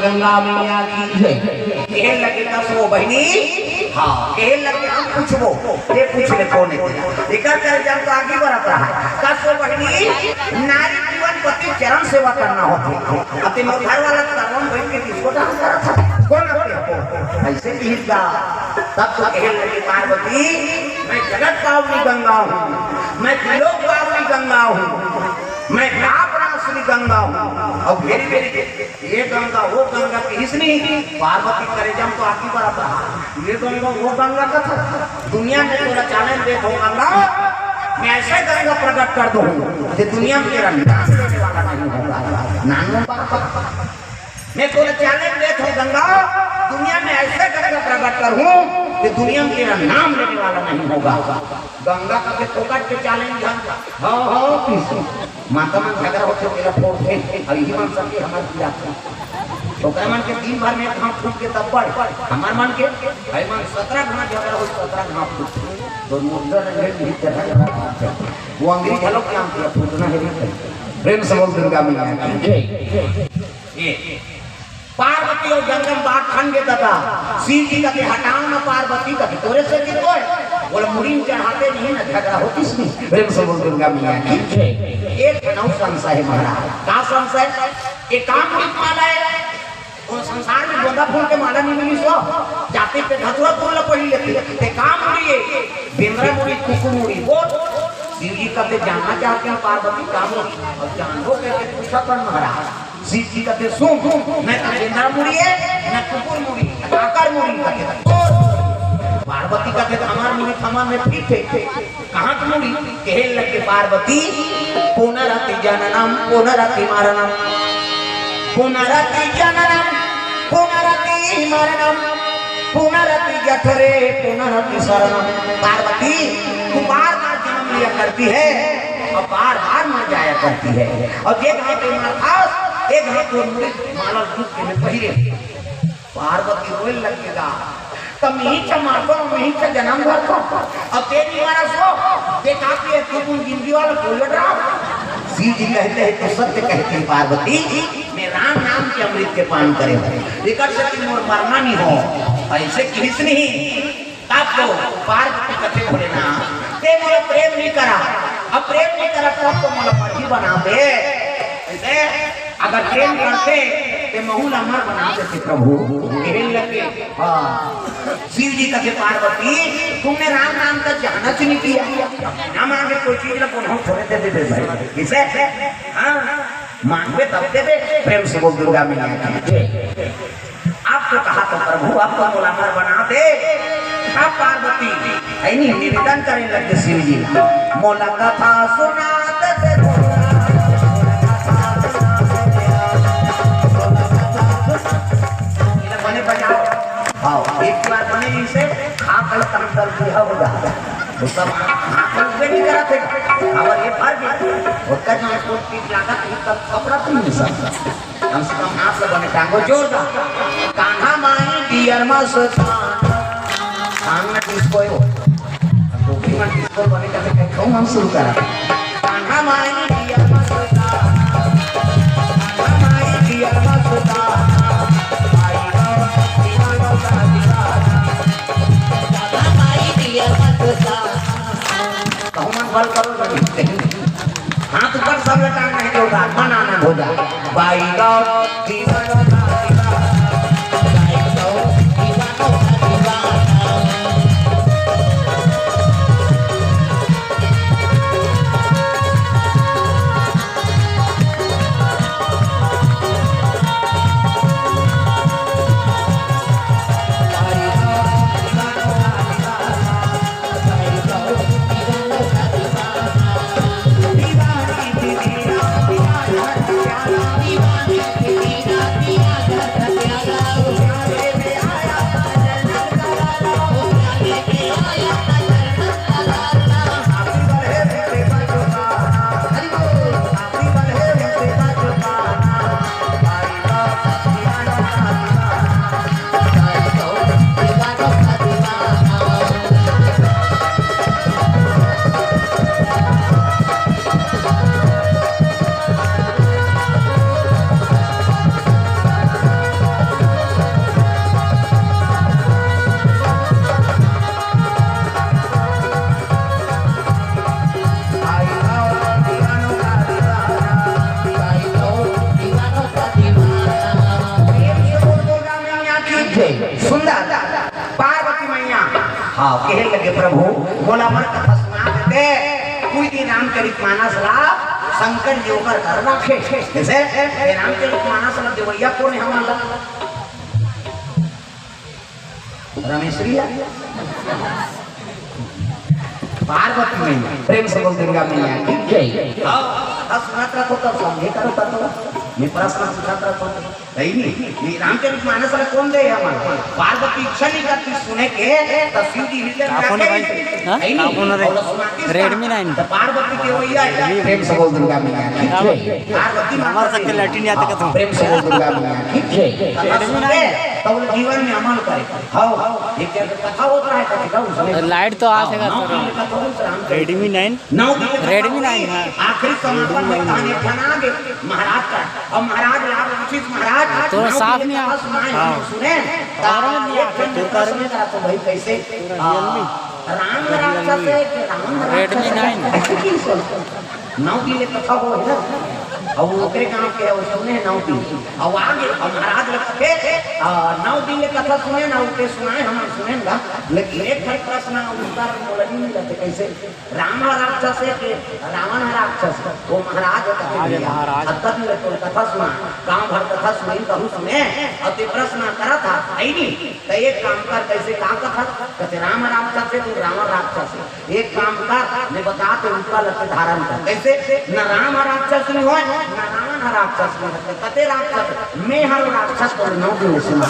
गंगा मैया की कहे लगे दस वो बहनी हाँ कहे लगे हम पूछबो ये पूछ ले कौन है एकर कर जब तो आगे बढ़ता है दस वो बहनी नारी जीवन पति चरण सेवा करना होती अति घर वाला कर्म बैठ के किसको डाल रहा था कौन है ऐसे ही का तब तो कहे लगे पार्वती मैं जगत पावनी गंगा हूँ मैं त्रिलोक पावनी गंगा हूँ मैं श्री गंगा हूँ और मेरी मेरी ये गंगा वो गंगा किसने पार्वती करे जब तो आगे बढ़ाता ये गंगा वो गंगा का था दुनिया में थोड़ा चैलेंज दे दो गंगा मैं ऐसे गंगा प्रकट कर दूँ कि दुनिया में तेरा नाम लेने वाला नहीं होगा नाम मैं थोड़ा चैलेंज दे दो गंगा दुनिया में ऐसे गंगा प्रकट करूँ कि दुनिया में तेरा नाम लेने वाला नहीं होगा गंगा का के फोकट के चैलेंज हाँ हाँ माता मन झगड़ा होते मेरा फोड़ थे और यही मन सके हमारे दिया तो क्या मन के दिन भर में घाव फूट के तब बढ़ हमारे मन के भाई मन 17 घाव झगड़ा हो 17 घाव फूट तो मुर्दा ने भी चढ़ा वो अंग्रेज हेलो क्या किया फूटना है प्रेम से बोल दुर्गा मैया ये पार्वती और गंगम बात खन के दादा शिव जी का हटाओ ना पार्वती का तोरे से की कोई बोले मुड़ी चढ़ाते नहीं ना झगड़ा होती इसमें प्रेम से बोल दुर्गा मैया की एक नौ संशय है महाराज का संशय एक काम नहीं माला है और संसार में गोंदा फूल के माला नहीं मिली सो जाते पे धतुरा फूल ला पड़ी लेती ते काम मुड़ी है बेंद्रा मुड़ी कुकु मुड़ी वो शिव जी का जानना चाहते हैं पार्वती काम और जानबो के पूछा कर महाराज शिव जी कहते सुन मैं बेंद्रा मुड़ी है ना कुकुर मुड़ी आकार मुड़ी कहते पार्वती कहते हमार मुड़ी थमा में फिट है कहां की मुड़ी कहे लगे पार्वती पुनरति जननम पुनरति मरणम पुनरति जननम पुनरति मरणम पुनरति जठरे पुनरति शरणम। पार्वती तू बार बार जन्म लिया करती है और बार बार मर जाया करती है। और एक हाथ में माथास एक हाथ में माला दूध के में पहिरे। पार्वती रोए लगेगा तब यही मारको यही से जन्म घर को अब तेरी मारा सो देखा कि तू जिंदगी वाला बोल रहा। शिव जी कहते हैं तो सत्य कहते हैं पार्वती मैं राम नाम के अमृत के पान करे लेकर से मोर मरना नहीं हो ऐसे किस नहीं आपको पार्वती कथे बोले ना ते मोरे प्रेम नहीं करा अब प्रेम नहीं करा तो आपको मोला पति बना दे ऐसे अगर प्रेम करते ते महूल अमर बना देते प्रभु कहने लगे। हाँ शिव जी कहते पार्वती तुमने राम नाम का जाना नहीं किया ना मांगे कोई चीज ना पुनः छोड़े दे दे भाई किसे हाँ मांगे तब दे दे प्रेम से बोल दुर्गा मैया आपको कहा तो प्रभु आपको मुलामर बना दे। आप पार्वती नहीं निवेदन करने लगे शिव जी मोला कथा सुना दे बने बजाओ। हाँ एक बार बने इसे खा कर काम कर दिया हो जाता वो सब नहीं करा थे और ये भर गया उसका जो इसको पीट लगा तब कपड़ा तो नहीं सकता हम सब हाथ से बने टांगो जोरदार कान्हा माई डियर मस्तान सामने डिस्को हो तो भी मन डिस्को बने कैसे कहूँ हम शुरू करा कान्हा माई डियर मस्तान कान्हा माई डियर मस्तान बल करो हाथ ऊपर सब लटाना है जो मन आनंद हो जाए बाई गौ हाँ कहने लगे प्रभु बोला मन कथा सुना देते कोई दिन रामचरित मानस ला शंकर जी होकर कर रखे जैसे रामचरित मानस ला देवैया कौन है हमारा रमेश्वरिया पार्वती मैया प्रेम से बोल दुर्गा मैया की जय। सुनत रखो तब समझे करो तब मैं प्रश्न पूछत रखो नहीं रामचरित मानस वाला कौन दे हमारा पार्वती इच्छा नहीं करती सुने के तो शिव जी हृदय रेडमी 9 पार्वती के वैया प्रेम से बोल दुर्गा मैया की जय। पार्वती हमार सकते लैट्रिन याद का प्रेम से बोल दुर्गा मैया की जय। रेडमी 9 तो जीवन में अमल करे हां एक कथा होता है कथा उसमें लाइट तो आ सका रेडमी 9 रेडमी 9 है आखिरी समापन में कहानी बना गए महाराज का और महाराज लाभ उचित महाराज तो साफ नहीं हां सुने तो भाई कैसे राम राक्षस है कि राम रेडमी 9 नौ दिन कथा हो है ना और ओकरे गांव के है उसने 9 दिन और आगे महाराज लगे 9 दिन कथा सुने ना उनके सुनाए हम सुनेगा लेकिन एक प्रश्न उत्तर बोलनी नहीं लगते कैसे राम राक्षस है कि रावण राक्षस वो महाराज तो कथा सुना गांव भर कथा सुनी कहूँ सुने और ते प्रश्न करा था आई नहीं तो एक काम कर कैसे काम कथा कहते राम राक्षस है तो रावण राक्षस है एक काम कर मैं बता तो उनका लक्ष्य धारण कर कैसे न राम राक्षस नहीं हो ना रावण कहाँ राक्षस में कते राक्षस मैं हर राक्षस को नौ के सुना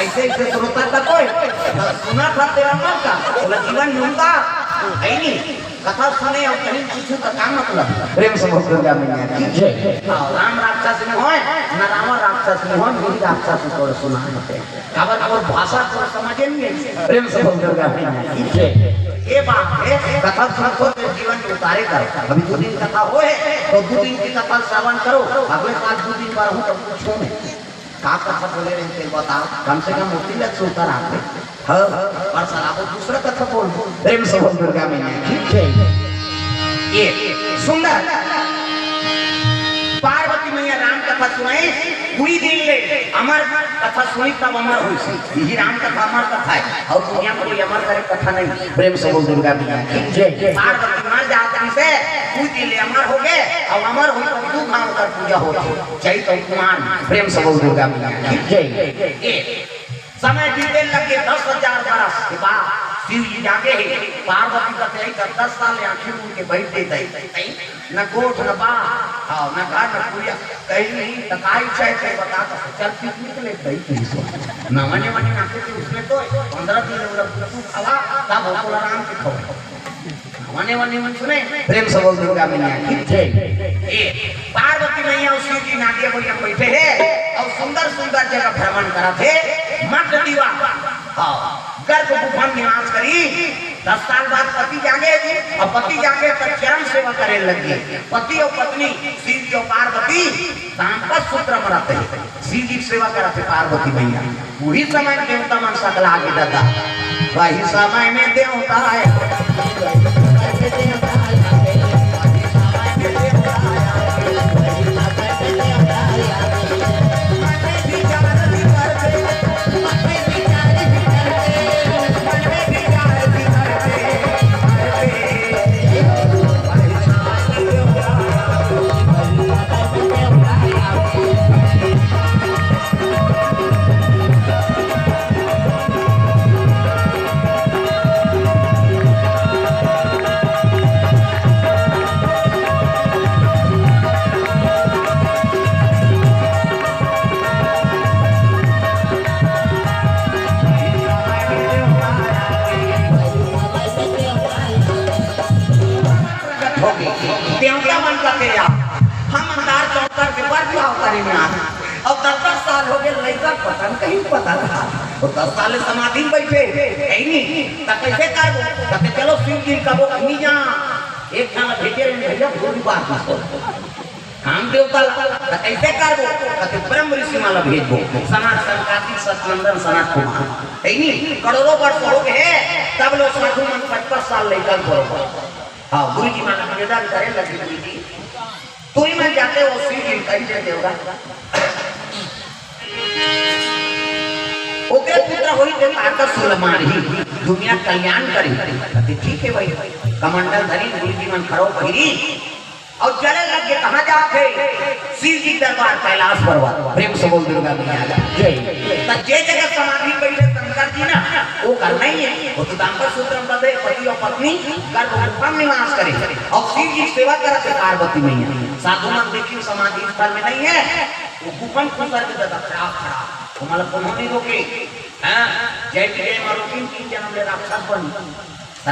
ऐसे ऐसे श्रोता का कोई सुना था तेरा मन का बोला जीवन ढूंढता है नहीं कथा सुने और कहीं पूछूं तो क्या मतलब प्रेम से बहुत गंगा में राम राक्षस में हो न रावण राक्षस में हो मेरी राक्षस को सुना काबर और भाषा को समझे नहीं प्रेम से बहुत गंगा में ये बात है कथा सुनो तो जीवन के उतारे करो अभी 2 दिन कथा हो है तो 2 दिन की कथा श्रवण करो अगले साल 2 दिन पर हूँ तो पूछो नहीं का कथा बोले रहे बताओ कम से कम मोती लग उतर आते और सलाह दूसरा कथा बोल प्रेम से बोल दुर्गा में ये सुंदर पार्वती मैया राम कथा सुनाई पूरी दिन ले अमर कथा सुनी तब अमर हुई ये राम कथा अमर कथा है और दुनिया में कोई अमर करे कथा नहीं प्रेम से बोल दुर्गा में पार्वती मर जाती से पूरी दिन ले अमर हो गए और अमर हुई तो तू भाव कर पूजा हो चैत कुमार प्रेम से बोल दुर्गा में समय बीते लगे 10,000 बरस के बाद शिव जी जाके पार्वती का 10 साल आखिर उनके बैठ देते न गोठ न बा न घर न पूजा कहीं नहीं तकाई चाहे बता चल पिकनिक ले गई न मने मने आके उसमें तो 15 दिन तू खवा तब हो आराम से खाओ मने मने मन सुने प्रेम से बोल दुर्गा मैया ए पार्वती मैया उसी की नागिया बोलिया बैठे है और सुंदर सुंदर जगह भ्रमण करा थे मत दीवा हां गर्भ गुफा निवास करी 10 साल बाद पति जागे और पति जागे तो चरम सेवा करे लगी पति और पत्नी शिव जी और पार्वती दांपत्य सूत्र मनाते हैं शिव जी सेवा करते पार्वती मैया वही समय देवता मन सकला आगे दादा वही समय में देवता है और 10 साल हो गए लड़का पता कहीं पता था और 10 साल समाधि में बैठे है नहीं तब कैसे कर कहते चलो शिव जी का वो नहीं जा एक खाना भेजे भैया पूरी बात मत काम देवता कैसे कर कहते ब्रह्म ऋषि माला भेज दो सनातन कार्तिक सतनंदन सनात कुमार है नहीं करोड़ों वर्ष हो गए तब लोग साधु मन 55 साल लेकर करो हां गुरु जी माला निवेदन करे लगे गुरु जी तो ही मैं जाते हो शिव जी कहीं देते होगा ओके पुत्र होई ते आकाश सुलमारी दुनिया कल्याण करी ठीक है भाई कमंडल धरी गुरु जी मन खरो पहिरी और चले लगे कहां जाके शिव जी दरबार कैलाश पर्वत प्रेम से बोल दुर्गा मैया जय त जे जगह समाधि बैठे शंकर जी ना वो करना ही है वो तो दांपत्य सूत्र में बंधे पति और पत्नी गर्भ गुफा में निवास करे और शिव जी सेवा करते पार्वती मैया साधु मन देखिए समाधि स्थल में नहीं है वो गुफा में करके दादा खराब तो मतलब उन्होंने रोके हां जय जय मारोकिन की जन्म ले राक्षस बन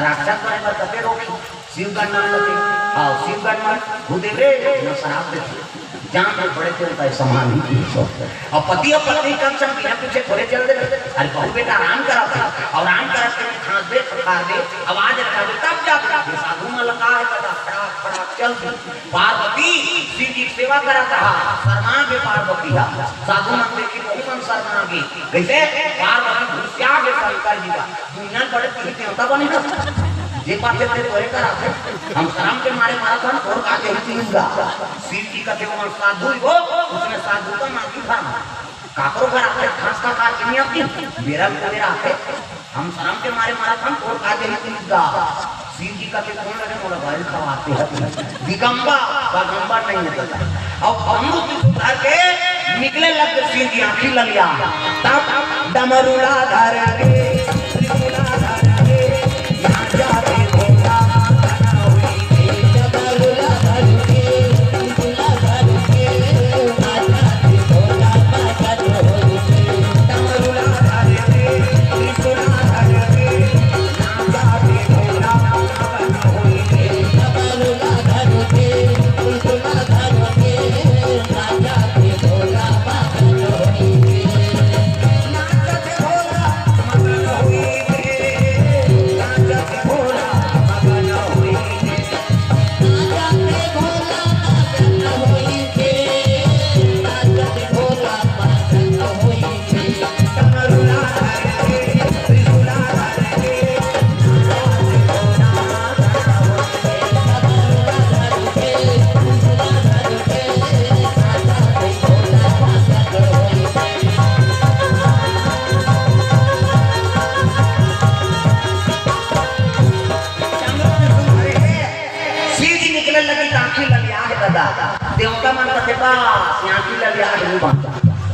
राक्षस बने पर कते रोके शिव का नाम लेते हां शिव का नाम भूदेव रे न शराब देते जहां पर बड़े चलता है समाधि और पति और पत्नी कम से बिना पूछे थोड़े चल दे अरे बहु बेटा आराम कराते और आराम कराते खांस दे खा दे आवाज लगा दे तब जाकर साधु में लगा है कदा खड़ा खड़ा चल पार्वती शिव जी सेवा कराता है शर्मा के पार्वती है साधु मन देखी बहु मन शर्मा की कैसे पार्वती क्या के शंकर जी का दुनिया बड़े तीर्थ देवता बने जे बातें तेरे तोरे कराते हम शर्म के मारे मारा था और आगे ही तीनगा शिव जी का देव साधु हो उसने साधु का मांगी था काकरो घर आते खास का काज नहीं अपनी मेरा आते हम शर्म के मारे मारा था और आगे ही तीनगा शिव जी का कौन लगे मोला भाई सब आते हैं दिगंबा बागंबा नहीं होता और अमृत उतार के निकले लग शिव जी आंखी ललिया तब डमरुला धर के त्रिपुरा धर के यहां जाके भोला बना हुई डमरुला धर के त्रिपुरा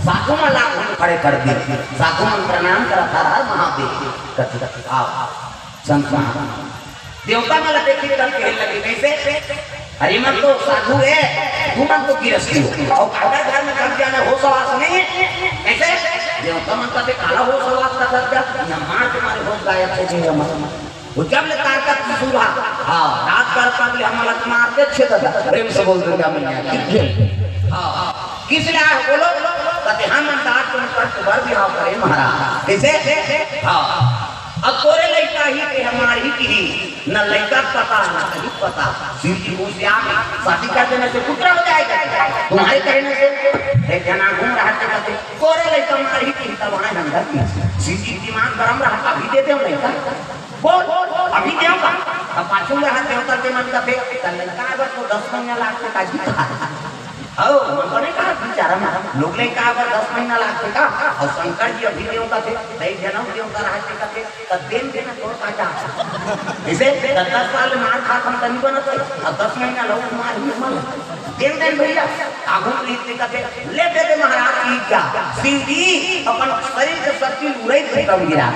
साधु में लाख खड़े कर दिए। साधु में प्रणाम करा था महादेव कथी आओ संत देवता में देखिए लगे कैसे अरे मन तो साधु है तू मन तो गिरस्ती हो और अगर घर में कब जाना हो सवास नहीं है ऐसे देवता मन का काला हो सवास का दर्जा न मार तुम्हारे हो गायब हो गए हमारा वो जब ले तार का सुबह हां रात कर पागल हमारा मारते छे दादा प्रेम से बोल दुर्गा मैया हां किस लिए बोलो कहते हम दांत तुम कर बार भी हां करे महाराज कैसे हां अब तोरे लड़का ही के हमारी की न लड़का पता न कहीं पता शिव जी को से आके शादी कर देने से पुत्र हो जाएगा तुम्हारे कहने से एक जना घूम रहा था कहते तोरे लड़का हमारी की तब वहां अंदर शिव जी दिमाग गरम रहा अभी दे दे लड़का बोल अभी देऊंगा अब पाछू रहा देवता के मन का फिर लड़का अगर तो 10 महीना लाख का जीता आओ मैंने कहा बेचारा लोग ने कहा अगर 10 महीना लागते का और शंकर जी अभी देव का थे सही जन्म देव का रहते का थे तब दिन देना तोड़ पाचा इसे 10 साल मार खा हम तनी बना तो 10 महीना लोग मार ही मर दिन भैया आगू रीति का थे ले दे महाराज की क्या शिव जी अपन शरीर के शक्ति उड़े खत्म गिरा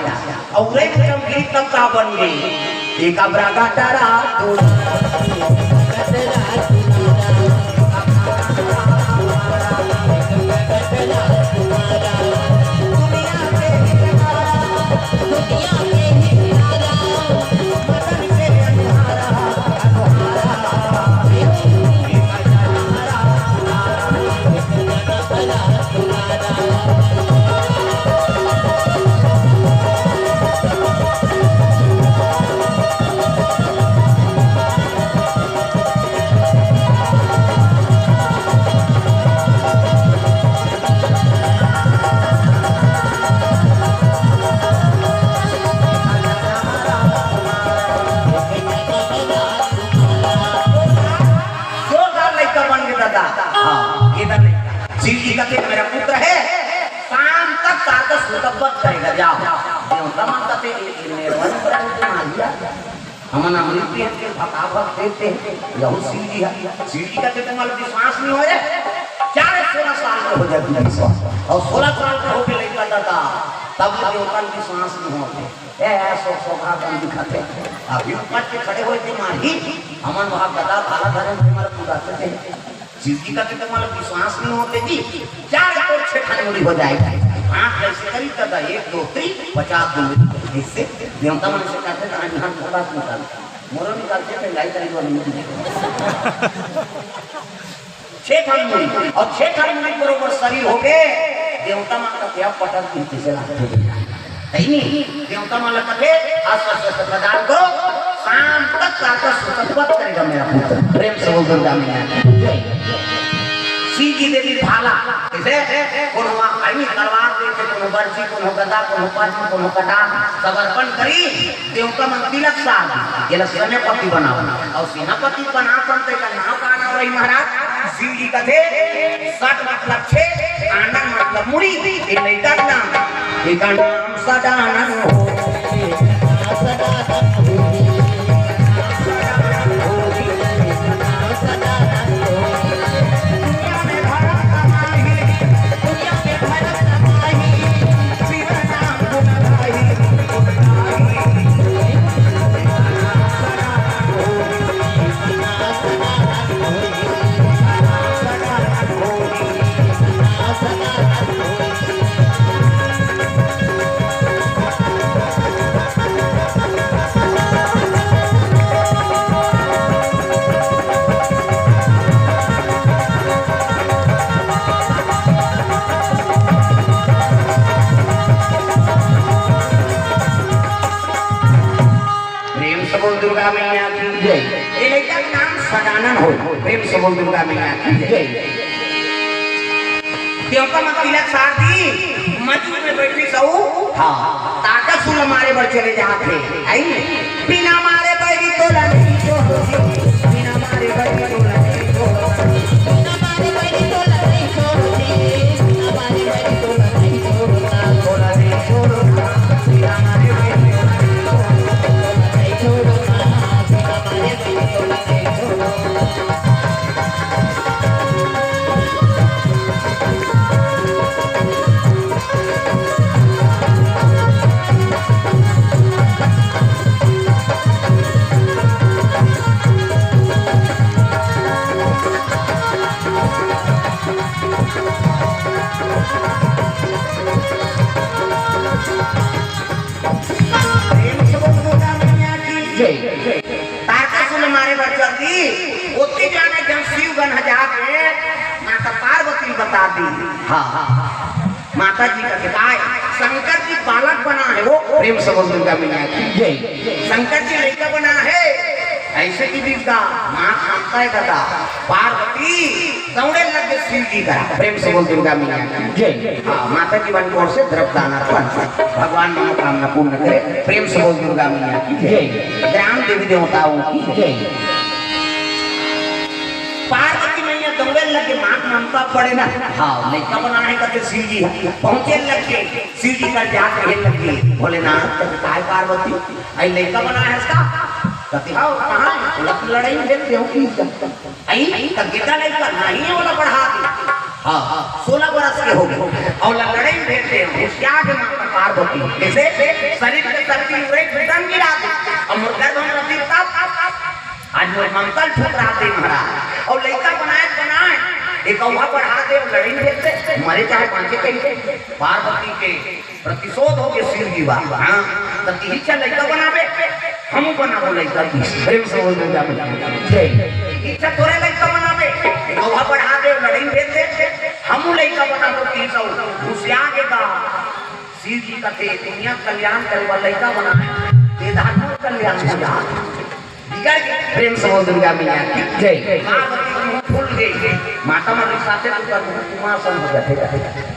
और उड़े खत्म गिरी तब का बन गई एक अब्रागा तारा शिव जी का मेरा पुत्र है शाम तक ताकत सुतबत करेगा जाओ देवता मानता थे निर्वन मारिया हमन अमृत के फटाफट देते हैं यहू शिव जी का तुम्हारा विश्वास नहीं हो रहा 16 साल का हो जाए विश्वास और 16 साल का होके लड़का दादा तब देवता विश्वास नहीं होते ऐसा सौभाग्य दिखाते अभी ऊपर के खड़े हुए थे माही हमन वहां गदा भाला धरे हमारा पूरा करते हैं शिव जी का तुम्हारा विश्वास नहीं होते जी 4 और 6 खाने हो जाएगा आंख कैसे करी दादा 1 2 3 50 दूर इससे देवता मन से कहते हैं यहाँ थोड़ा निकाल मोरो निकालते हैं लाई करी वाली 6 खाने और 6 खाने बरोबर शरीर हो गए देवता मन का क्या पटक गिनती से नहीं देवता मन का के आश्वासन प्रदान करो शाम तक ताकत सुतबत करेगा मेरा पुत्र प्रेम से बोल दुर्गा मैया शिव जी देवी भाला कैसे कोनो आईनी तलवार देते कोनो बरसी कोनो गदा कोनो पाछी कोनो कटा समर्पण करी देवता मन तिलक साल ये सेनापति बनाओ और सेनापति बना संते का नाम का नाम रही महाराज शिव जी का थे 60 मतलब 6 आनंद मतलब मुड़ी ये लड़का का नाम एक नाम सदानंद हो दुर्गा मैया की जय ये लड़का का नाम सदानंद हो प्रेम से बोल दुर्गा मैया की जय देवता मत तिलक सार दी मजूर में बैठी सऊ हां ताकत सुन मारे बढ़ चले जाते आई बिना मारे बैरी तो लगी जो बिना मारे बैरी तो लगी जो बिना मारे बैरी तो लगी जो बिना मारे बैरी तो लगी जो थोड़ा दे छोड़ो बिना मारे बैरी बन जाके माता पार्वती बता दी। हाँ माता जी का किताय शंकर जी बालक बना है वो प्रेम से बोल दुर्गा मैया की जय। शंकर जी लड़का बना है ऐसे की विद्या माँ मानता है दादा पार्वती दौड़े लगे शिव जी का प्रेम से बोल दुर्गा मैया की जय। हाँ माता जी बन ओर से द्रव दाना भगवान मनोकामना पूर्ण करे प्रेम से बोल दुर्गा मैया की जय। ग्राम देवी देवताओं की जय। पार्वती मैया दौड़े लगे माँ ममता पड़े ना। हाँ लड़का बना है कहते शिव जी पहुंचे लगे शिव जी का जाग रहे लगे भोलेनाथ काय पार्वती आई लड़का बना है इसका कहते हाँ कहाँ लड़ाई देते हो की आई गेटा लड़का नहीं है वाला बढ़ा दे। हाँ 16 वर्ष के हो गए और लड़ाई देते हो क्या के माता पार्वती जैसे शरीर के शक्ति ब्रिटन गिरा दे और मुर्गा धन रखता आज वो मंगल ठुकरा दे महाराज और लड़का बनाए एक औवा बढ़ा दे और लड़ी देते मरे चाहे पांचे कहीं पार्वती के प्रतिशोध हो गए शिव जी बाबा। हाँ तब इच्छा लड़का बनावे हम बनाबो लड़का की प्रेम से बोल दुर्गा जय। इच्छा तोरे लड़का बनावे एक औवा बढ़ा दे और लड़ी देते हम लड़का बनाबो की सौ घुसिया के का शिव जी का थे दुनिया कल्याण करे वाला लड़का बनाए वेदांत कल्याण हो प्रेम से बोल दुर्गा मैया की जय। फूल गई माता माता साथे कुमार सन हो जाते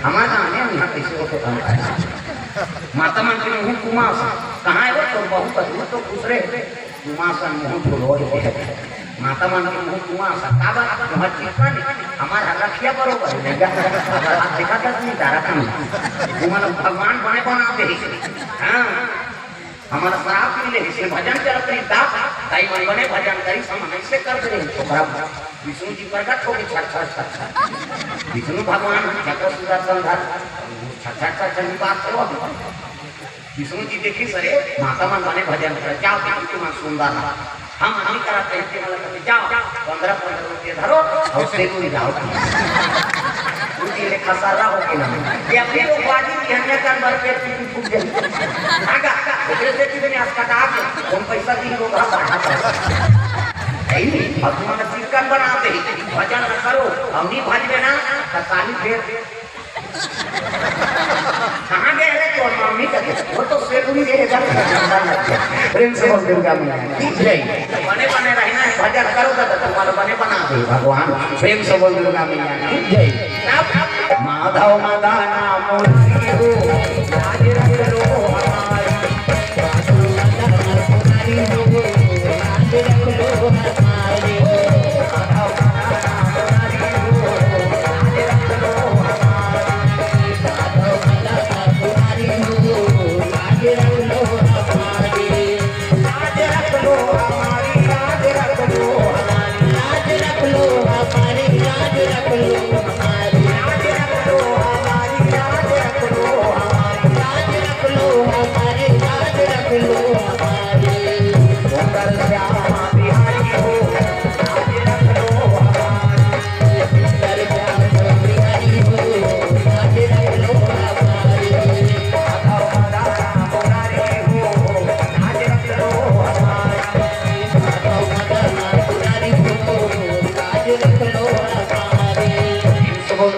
हमारे आने यहाँ कैसे होते माता मान के मुँह कुमार कहाँ है वो तो बहुत अद्भुत तो खुश रहे कुमार सन मुँह फूल हो माता मान के मुँह कुमार सा हमारा रखिया बरोबर देखा था नहीं तारा भगवान बने बनाते हाँ हमारा श्राप मिले इसे भजन करते हैं दास ताई मन बने भजन करी सम ऐसे कर दे तो विष्णु जी प्रकट हो गए छट छट छट छट विष्णु भगवान चक्र सुदर्शन धर छट छट छट छट बात करो विष्णु जी देखी सरे माता मन बने भजन कर जाओ कि मन सुंदर हम नहीं कराते हैं वाला कहते जाओ 15 रुपये धरो और से कोई जाओ उनकी लेखा सारा हो के ना ये अपनी बाजी की हन्या कर भर के फूट गई आगा जैसे कितने अस्पताल में कौन पैसा दी होगा बढ़ा नहीं भगवान चिकन बनाते भजन करो हम नहीं भजबे ना ताली फेर कहाँ गए रे तो मम्मी का वो तो सेगुनी दे प्रेम से बोल दुर्गा मैया जय। बने बने रहना है भजन करो तो तुम्हारा बने बना दे भगवान प्रेम से बोल दुर्गा मैया जय। माधव मदाना मूर्ति हो राज रख लो हमारी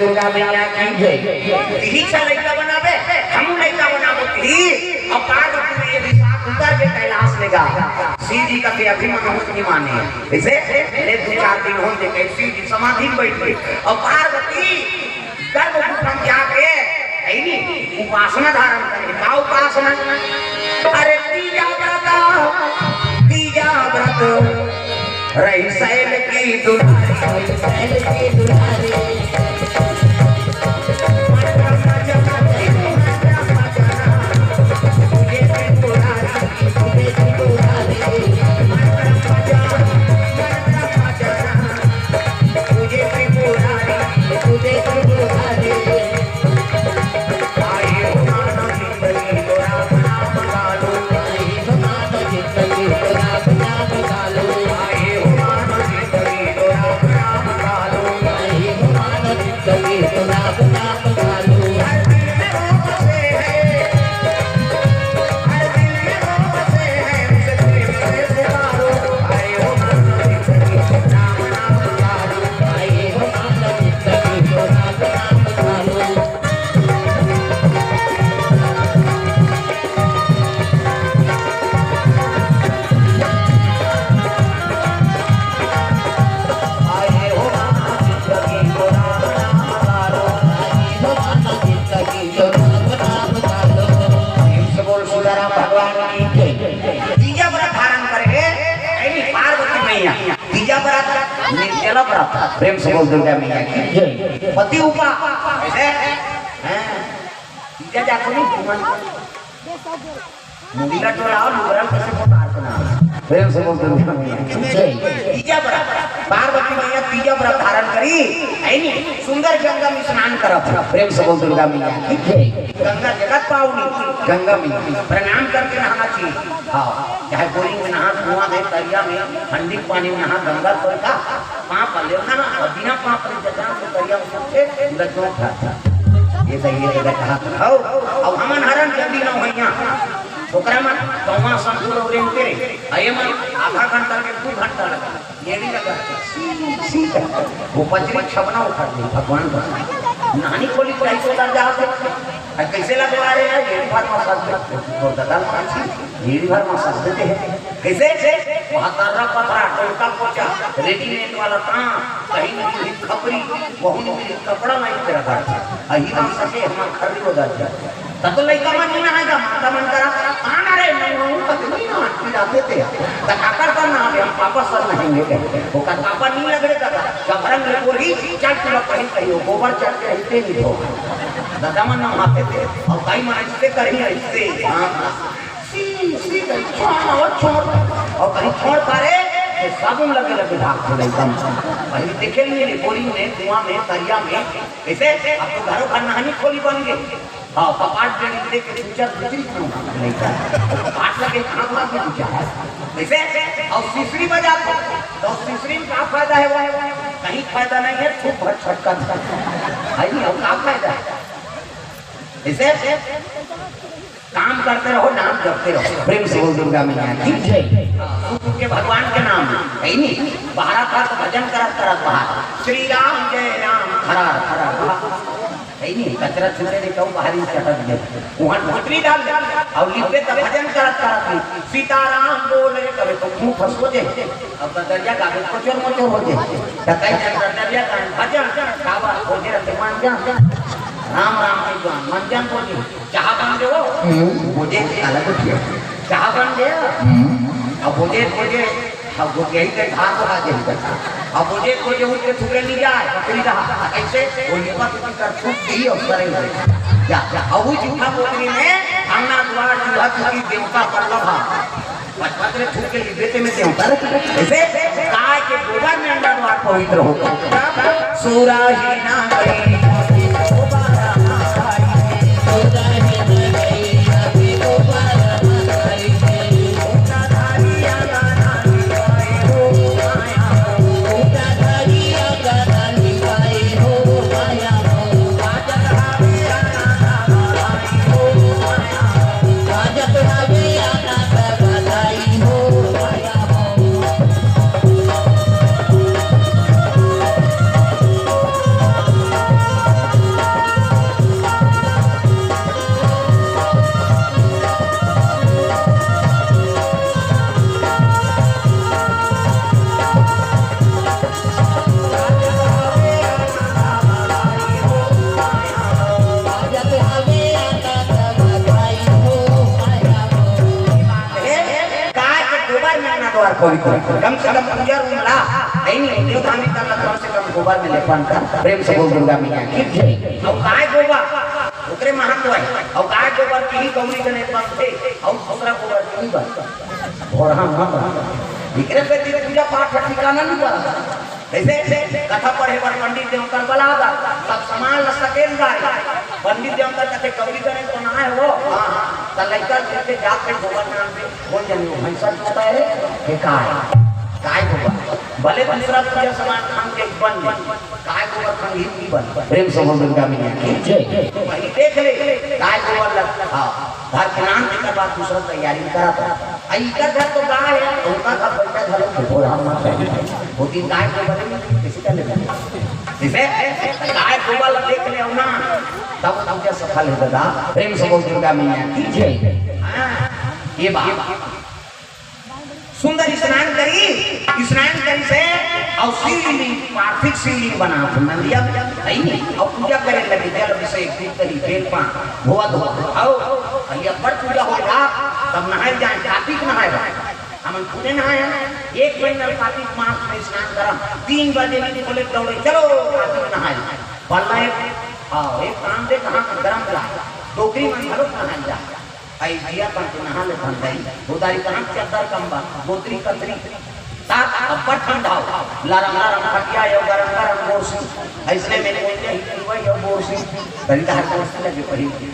दुर्गा मैया की जय। यही सा लड़का बनावे हम लड़का बनाबो ही अब पार्वती ने ये साथ उतर के कैलाश में गा शिव जी का अभिमान नहीं माने इसे ले 2-4 दिन होते के शिव जी समाधि में बैठ गए और पार्वती गर्भ में जाके ऐनी उपासना धारण करे का उपासना अरे तीजा व्रत रही शैल की दुलारी Thank you. पड़ा प्रेम से बोल दुर्गा मैया की जय। पति उपा ऐसे तीजा जाको नहीं मुंडीला टोला और लुगरा कैसे पोतार करना प्रेम से बोल दुर्गा मैया की जय। तीजा व्रत पार्वती मैया तीजा व्रत धारण करी है नी सुंदर गंगा में स्नान करत प्रेम से बोल दुर्गा मैया की जय। गंगा जगत पावनी गंगा में प्रणाम करके नहाना चाहिए। हाँ चाहे बोरिंग में नहा कुआं में तरिया में ठंडी पानी में नहा गंगा कोई का पाप लेना और बिना पाप के जगह में तरिया में लज्जो था ये सही है कहा आओ अब हमन हरण जल्दी न होइया ओकरा में कौवा संतुल और तेरे आये में आधा घंटा के 2 घंटा लगा ये भी लगा वो पचरी छबना उठा दे भगवान का नानी खोली तो ऐसे उतर जा से कैसे लगवा रहे हैं ये बार मसाज और दादा पांची ये बार मसाज देते हैं कैसे वहां तारा पत्रा टोका पोचा रेडीमेड वाला ता कहीं नहीं खपरी बहुत कपड़ा नहीं तेरा घर अही हम सके हम खरीद हो जाते तब तो लइका मन नहीं आएगा माता मन करा आना रे नहीं पत्नी ना पिराते थे तकाकर का ना हम पापा सर नहीं कहते वो का पापा नहीं लगड़े का जबरन ले बोली चल तुम कहीं कहियो गोबर चढ़ के रहते नहीं हो दादा मन ना आते थे और कई मन ऐसे करेंगे ऐसे हां सी छोड़ और कहीं छोड़ पारे साबुन लगे लगे भाग छोड़े एकदम पहले देखे नहीं बोरी में कुआं में तरिया में कैसे अब तो घरों घर नहानी खोली बन गई हाँ कपाट पे देख के पूछा दूसरी नहीं था कपाट लगे खाना भी पूछा कैसे और तीसरी बजा तो तीसरी में क्या फायदा है वो कहीं फायदा नहीं है खूब भर छटका है नहीं और क्या फायदा है ऐसे काम करते रहो नाम करते रहो प्रेम से बोल दुर्गा मैया की जय। के भगवान के नाम है नहीं बाहर था तो भजन करत करत बाहर श्री राम जय राम खरा खरा है नहीं कचरा छुटे रे कहूं बाहरी चटक दे वहां ढोटरी डाल दे और लिपे तो भजन करत करत सीताराम बोले कबे तो मुंह फसो दे अब दरिया गावे कोचर मोचर हो दे कई दरिया का भजन गावा हो दे रे मान जा राम राम के जान मंजन बोली चाह बन दे वो मुझे अलग किया चाह बन दे अब मुझे अब वो यही के घाट बना दे अब मुझे उसके ठुकरे नहीं जाए पकड़ी रहा ऐसे वो लेवा की कर छूट गई और करे जा अब वो झूठा बोतरी में अंगना द्वार चूल्हा चुकी देवता पल्लभा पचपत्रे ठुक के बेटे में देवता ऐसे काय के गोबर में अंडा द्वार पवित्र होगा सूरा ही ना गई कम से कम पूजा रूमला नहीं देवतानी करना कम से कम गोबर में लेपन का प्रेम से बोल दुर्गा मैया की जय। और गाय गोबर उतरे महत्व है और गाय गोबर की ही गौरी के लेपन थे और दूसरा गोबर की बस और हम इकरे पे धीरे पूजा पाठ ठिकाना नहीं पड़ा ऐसे कथा पढ़े पर पंडित देवता बलागा सब सामान ल सकेल गाय पंडित देवता कहते गौरी करे तो ना है वो हां त लइका से जाके गोबर नाम पे बोल जनी भैंसा होता है के काय गोबर भले दूसरा पूजा सामान खान के बन काय गोबर खान ही बन प्रेम से बोल दुर्गा मैया की जय। वही देख ले काय गोबर लग हां घर के नाम के बाद दूसरा तैयारी करा था आई का घर तो गाय है उनका घर पैसा घर को हम मत होती गाय गोबर किसी का ले इसे गाय गोबर देख ले ना तब पूजा सफल हो दादा प्रेम से बोल दुर्गा मैया की जय। ये बात सुंदर स्नान करी से और शिवलिंग पार्थिव शिवलिंग बना नंदिया है नहीं और पूजा करे लगे जल अभिषेक दूध करी बेल पान धोआ धोआ आओ ये बड़ पूजा होगा तब नहाए जाए कार्तिक नहाए हम पूरे नहाए एक महीना कार्तिक मास में स्नान करा 3 बजे नहीं बोले दौड़े चलो कार्तिक नहाए वाला एक काम दे कहां गरम ला डोकरी में हलो नहाए जा आई दिया पर नहा ले बंदाई उदारी कहां चद्दर कंबा गोत्री कतरी साथ अब्बड़ ठंडा लरम लरम खटिया यो गरम गरम बोरसी ऐसने मैंने बोले ही वही यो बोरसी तरीका हर बोरसी लगे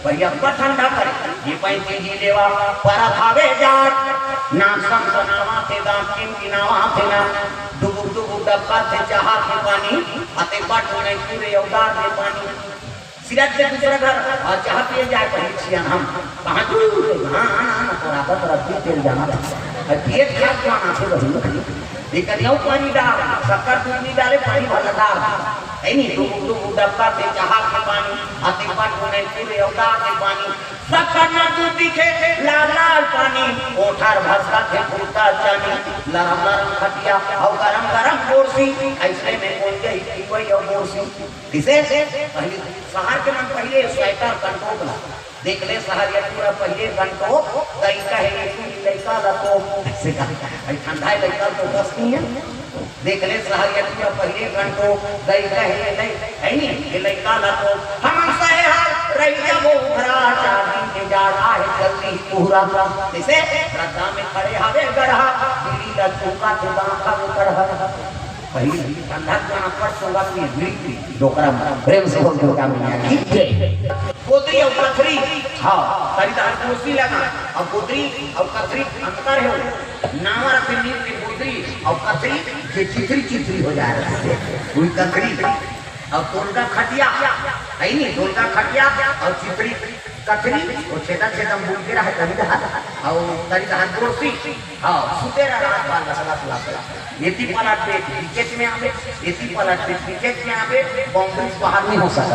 पही अब्बड़ ठंडा करे ये पैंती जी देवा para भावे जाट नाम संसनावा थे दाम किनावा थे ना डुबुक डुबुक डब्बा थे चाहा के पानी अते बट नहीं पूरे अवतार दे पानी सिराज से दूसरा घर और चाह पिए जाए कहीं छिया हम कहां दूर हां रात रात तेल जाना खेत खाद को आना से वही लेकिन यो पानी डाल शक्कर दूध नहीं डाले पानी भला डाल है नहीं डुबुक डब्बा थे चाहा के पानी अते बट नहीं पूरे अवतार दे पानी शक्कर ना दूध दिखे लाल लाल पानी ओठार भसका थे फूटा चानी लरम लरम खटिया और गरम गरम बोरसी ऐसे में बोल गई कोई और बोरसी किसे पहले शहर के मन पहले स्वेटर कंटो बना देख ले शहर या पूरा पहले कंटो तरीका है ये लड़का लको से का ठंडा है लड़का तो बस नहीं है देख ले शहर या पूरा पहले कंटो तरीका है नहीं है नहीं ये लड़का लको हम सहे हर रही वो भरा चांदी के जाड़ा है जल्दी पूरा जैसे श्रद्धा में खड़े हवे गढ़ा दिल्ली लड्डू का दांखा में गढ़ा पहली ठंडा जाना पर संगत में मिली डोकरा प्रेम से बोल दुर्गा मैया की जय गोत्री और कथरी हां खरीदार कुर्सी लगा और गोत्री और कथरी अंतर है नाम रखे नीम की गोत्री और कथरी के चित्री हो जा रहा है कोई कथरी और तोल का खटिया है नहीं तोल का खटिया और चित्री कथरी और छेदा छेदा बोल के रहा कविता और कविता कुर्सी हां सुतेरा रात बाल सला येती पलट पे क्रिकेट में आवे येती पलट पे क्रिकेट में आवे बाउंड्री बाहर नहीं हो सकता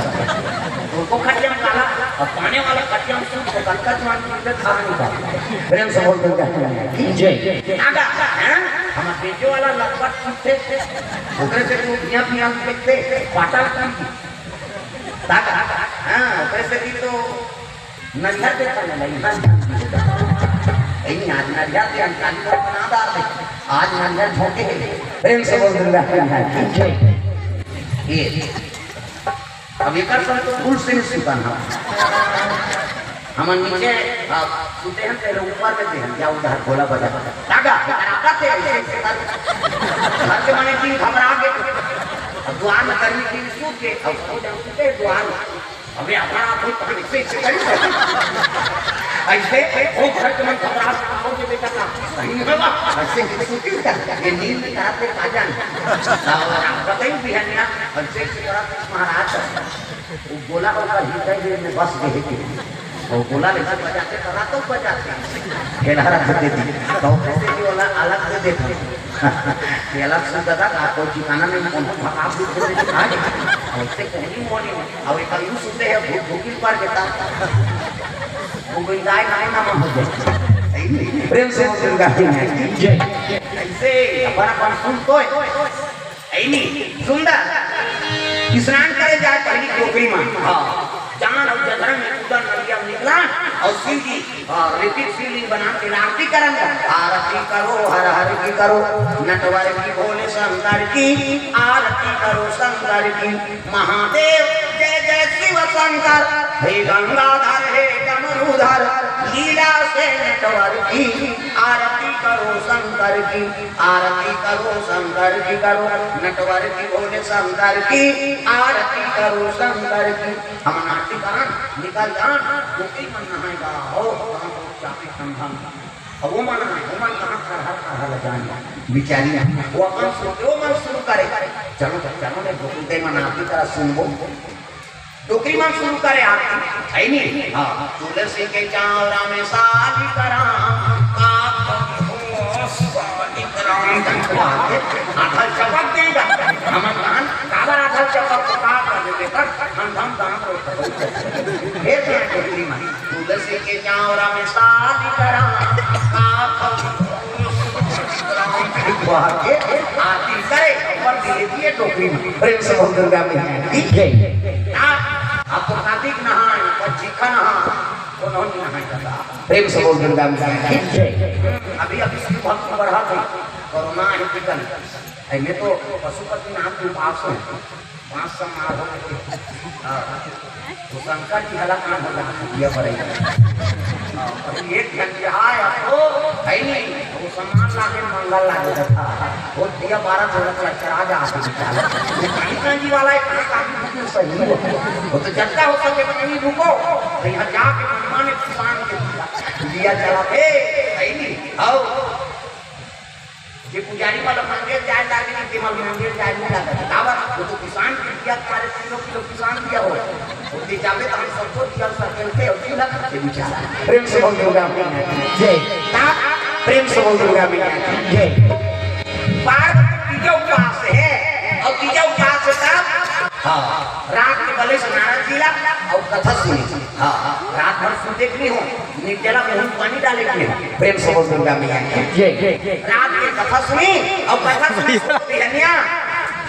उनको खटिया में डाला और पाने वाला खटिया में तो कटका जवान की इज्जत खा नहीं पाता प्रेम से बोल के जय आगा हैं हम बेटे वाला लपट छूटे ओकरे से दुनिया पिया देखते पाटा की ताका हां ओकरे से भी तो नजर देखा नहीं आज नजर से अंकाल को बना डाल आज नजर झोंके प्रेम से बोल दुर्गा मैया ये अब एक तो फुल से सुताना हम नीचे सुते हैं तेरे ऊपर में दे या उधर गोला बजा तागा तागा से घर के माने की घबरा गए द्वार में करनी की सूत के अब सुते द्वार अबे अपना आप को से ऐसे वो घर के मन घबरा हो के बेटा का सही होगा ऐसे सूती ये नींद में कराते काजन और बताइए बिहानिया ऐसे कराते महाराज वो गोला होगा हृदय में बस गए थे वो गोला लेकर बजाते तो रातों बजाते खेला रखते थे तो कैसे भी वाला अलग से देते ये अलग से दादा आपको ठिकाना में उनको भगा भी देते आज ऐसे कहीं मोनी और एक यूं सुनते हैं भूखी पर देता वो गुंजाई ना हो जाए प्रेम से दुर्गा मैया की जय ऐसे अपन सुन तो ऐनी सुंदर स्नान करे जाए पहली टोकरी में हां जान और जगह में उधर नदिया निकला और शिव जी ऋतिक शिवलिंग बना के आरती करेंगे आरती करो हर हर की करो नटवर की भोले शंकर की आरती करो शंकर की महादेव जय जय शिव शंकर हे गंगाधर हे डमरूधर लीला से नटवर की आरती करो शंकर की आरती करो शंकर की करो नटवर की भोले शंकर की आरती करो शंकर की हम नाटी करा निकल जान कोई मन नहाएगा हो चापी संभम अब वो मन कहाँ हर जान बिचारी वो मन शुरू करे चलो चलो ने गोकुलते मन आपकी तरह सुनबो टोकरी मन शुरू करे आरती है नहीं हां तुलसी के चावरा में शादी करा आधा चपक देगा हम कान काबर आधा चपक का कर देगा हम दांत रोक ये टोकरी मन तुलसी के चावरा में शादी करा आरती करे और दिए टोकरी में प्रेम से बोल दुर्गा मैया की जय आपको कार्तिक नहाए और चीखा नहा उन्होंने नहाए प्रेम से बोल दुर्गा मैया की जय अभी अभी शिव भक्त बढ़ा थे कोरोना है टिकन ऐसे तो पशुपतिनाथ के पास है 5 समार हो तो शंकर जी हला काम हो दिया पड़ेगा अभी 1 घंटे आया तो है नहीं वो सामान लाके मंगल लागे था वो दिया 12-13 लाख चढ़ा जा कांका जी वाला है काफी सही है वो तो जट्टा हो सके तो नहीं रुको तो यहाँ जाके माने किसान के दिया चला है नहीं आओ ये पुजारी वाला मंदिर जाए लागे नहीं केवल मंदिर जाए नहीं लागे दावा वो तो किसान के दिया 3 किलो किसान दिया हो वो दी जावे तो हम सबको दिया सकते हैं उसी लग से बेचारा प्रेम से बोल दुर्गा मैया जय प्रेम से बोल दुर्गा मैया जय पार तीजा उपवास है और तीजा उपवास है हाँ रात के बले से नारद जी ला और कथा सुनी हाँ रात भर सुन देखनी हो निर्जला में पानी डाले के प्रेम से बोल दुर्गा मैया जय रात में कथा सुनी और कथा सुनी बिहनिया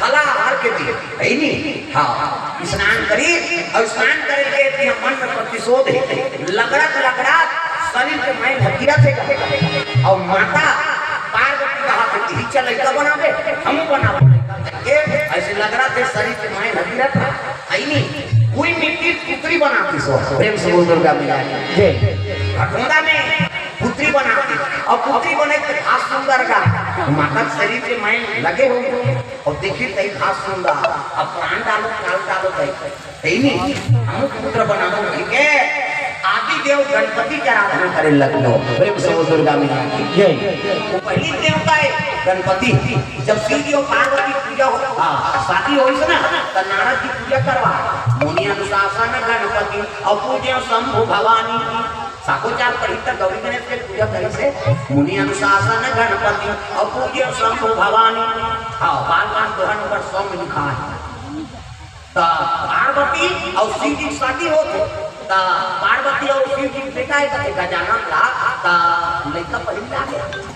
हला हर के दिए है नहीं हाँ स्नान करी और स्नान करे के मन में प्रतिशोध है लगड़ा शरीर के मैं भकीरा थे और माता पार्वती कहा कि चल लड़का बनावे हम बनावे ऐसे लग रहा थे शरीर के मैं भकीरा था है नहीं कोई मिट्टी पुत्री बनाती सो प्रेम से बोल दुर्गा मैया जय घटोंदा में पुत्री बनाती और पुत्री बने तो खास सुंदर का माता शरीर के मैं लगे होंगे और देखिए तई खास सुंदर अब प्राण डालो तई नहीं हम पुत्र बनाओ ठीक है आदि देव गणपति की आराधना करे लगलो प्रेम से बोल दुर्गा मैया जय वो पहली देवता है गणपति जब शिव जी और पार्वती पूजा हो शादी होई से ना त नारद जी पूजा करवा मुनि अनुशासन गणपति और पूज्य शंभु भवानी साकोचार पढ़ी तक गौरी गणेश के पूजा करे से मुनि अनुशासन गणपति और पूज्य शंभु भवानी हां बाल दोहन पर 100 में लिखा है ता पार्वती और शिव जी शादी होते ता पार्वती और शिव जी बेटा है गजानन ला ता लड़का पहले आ गया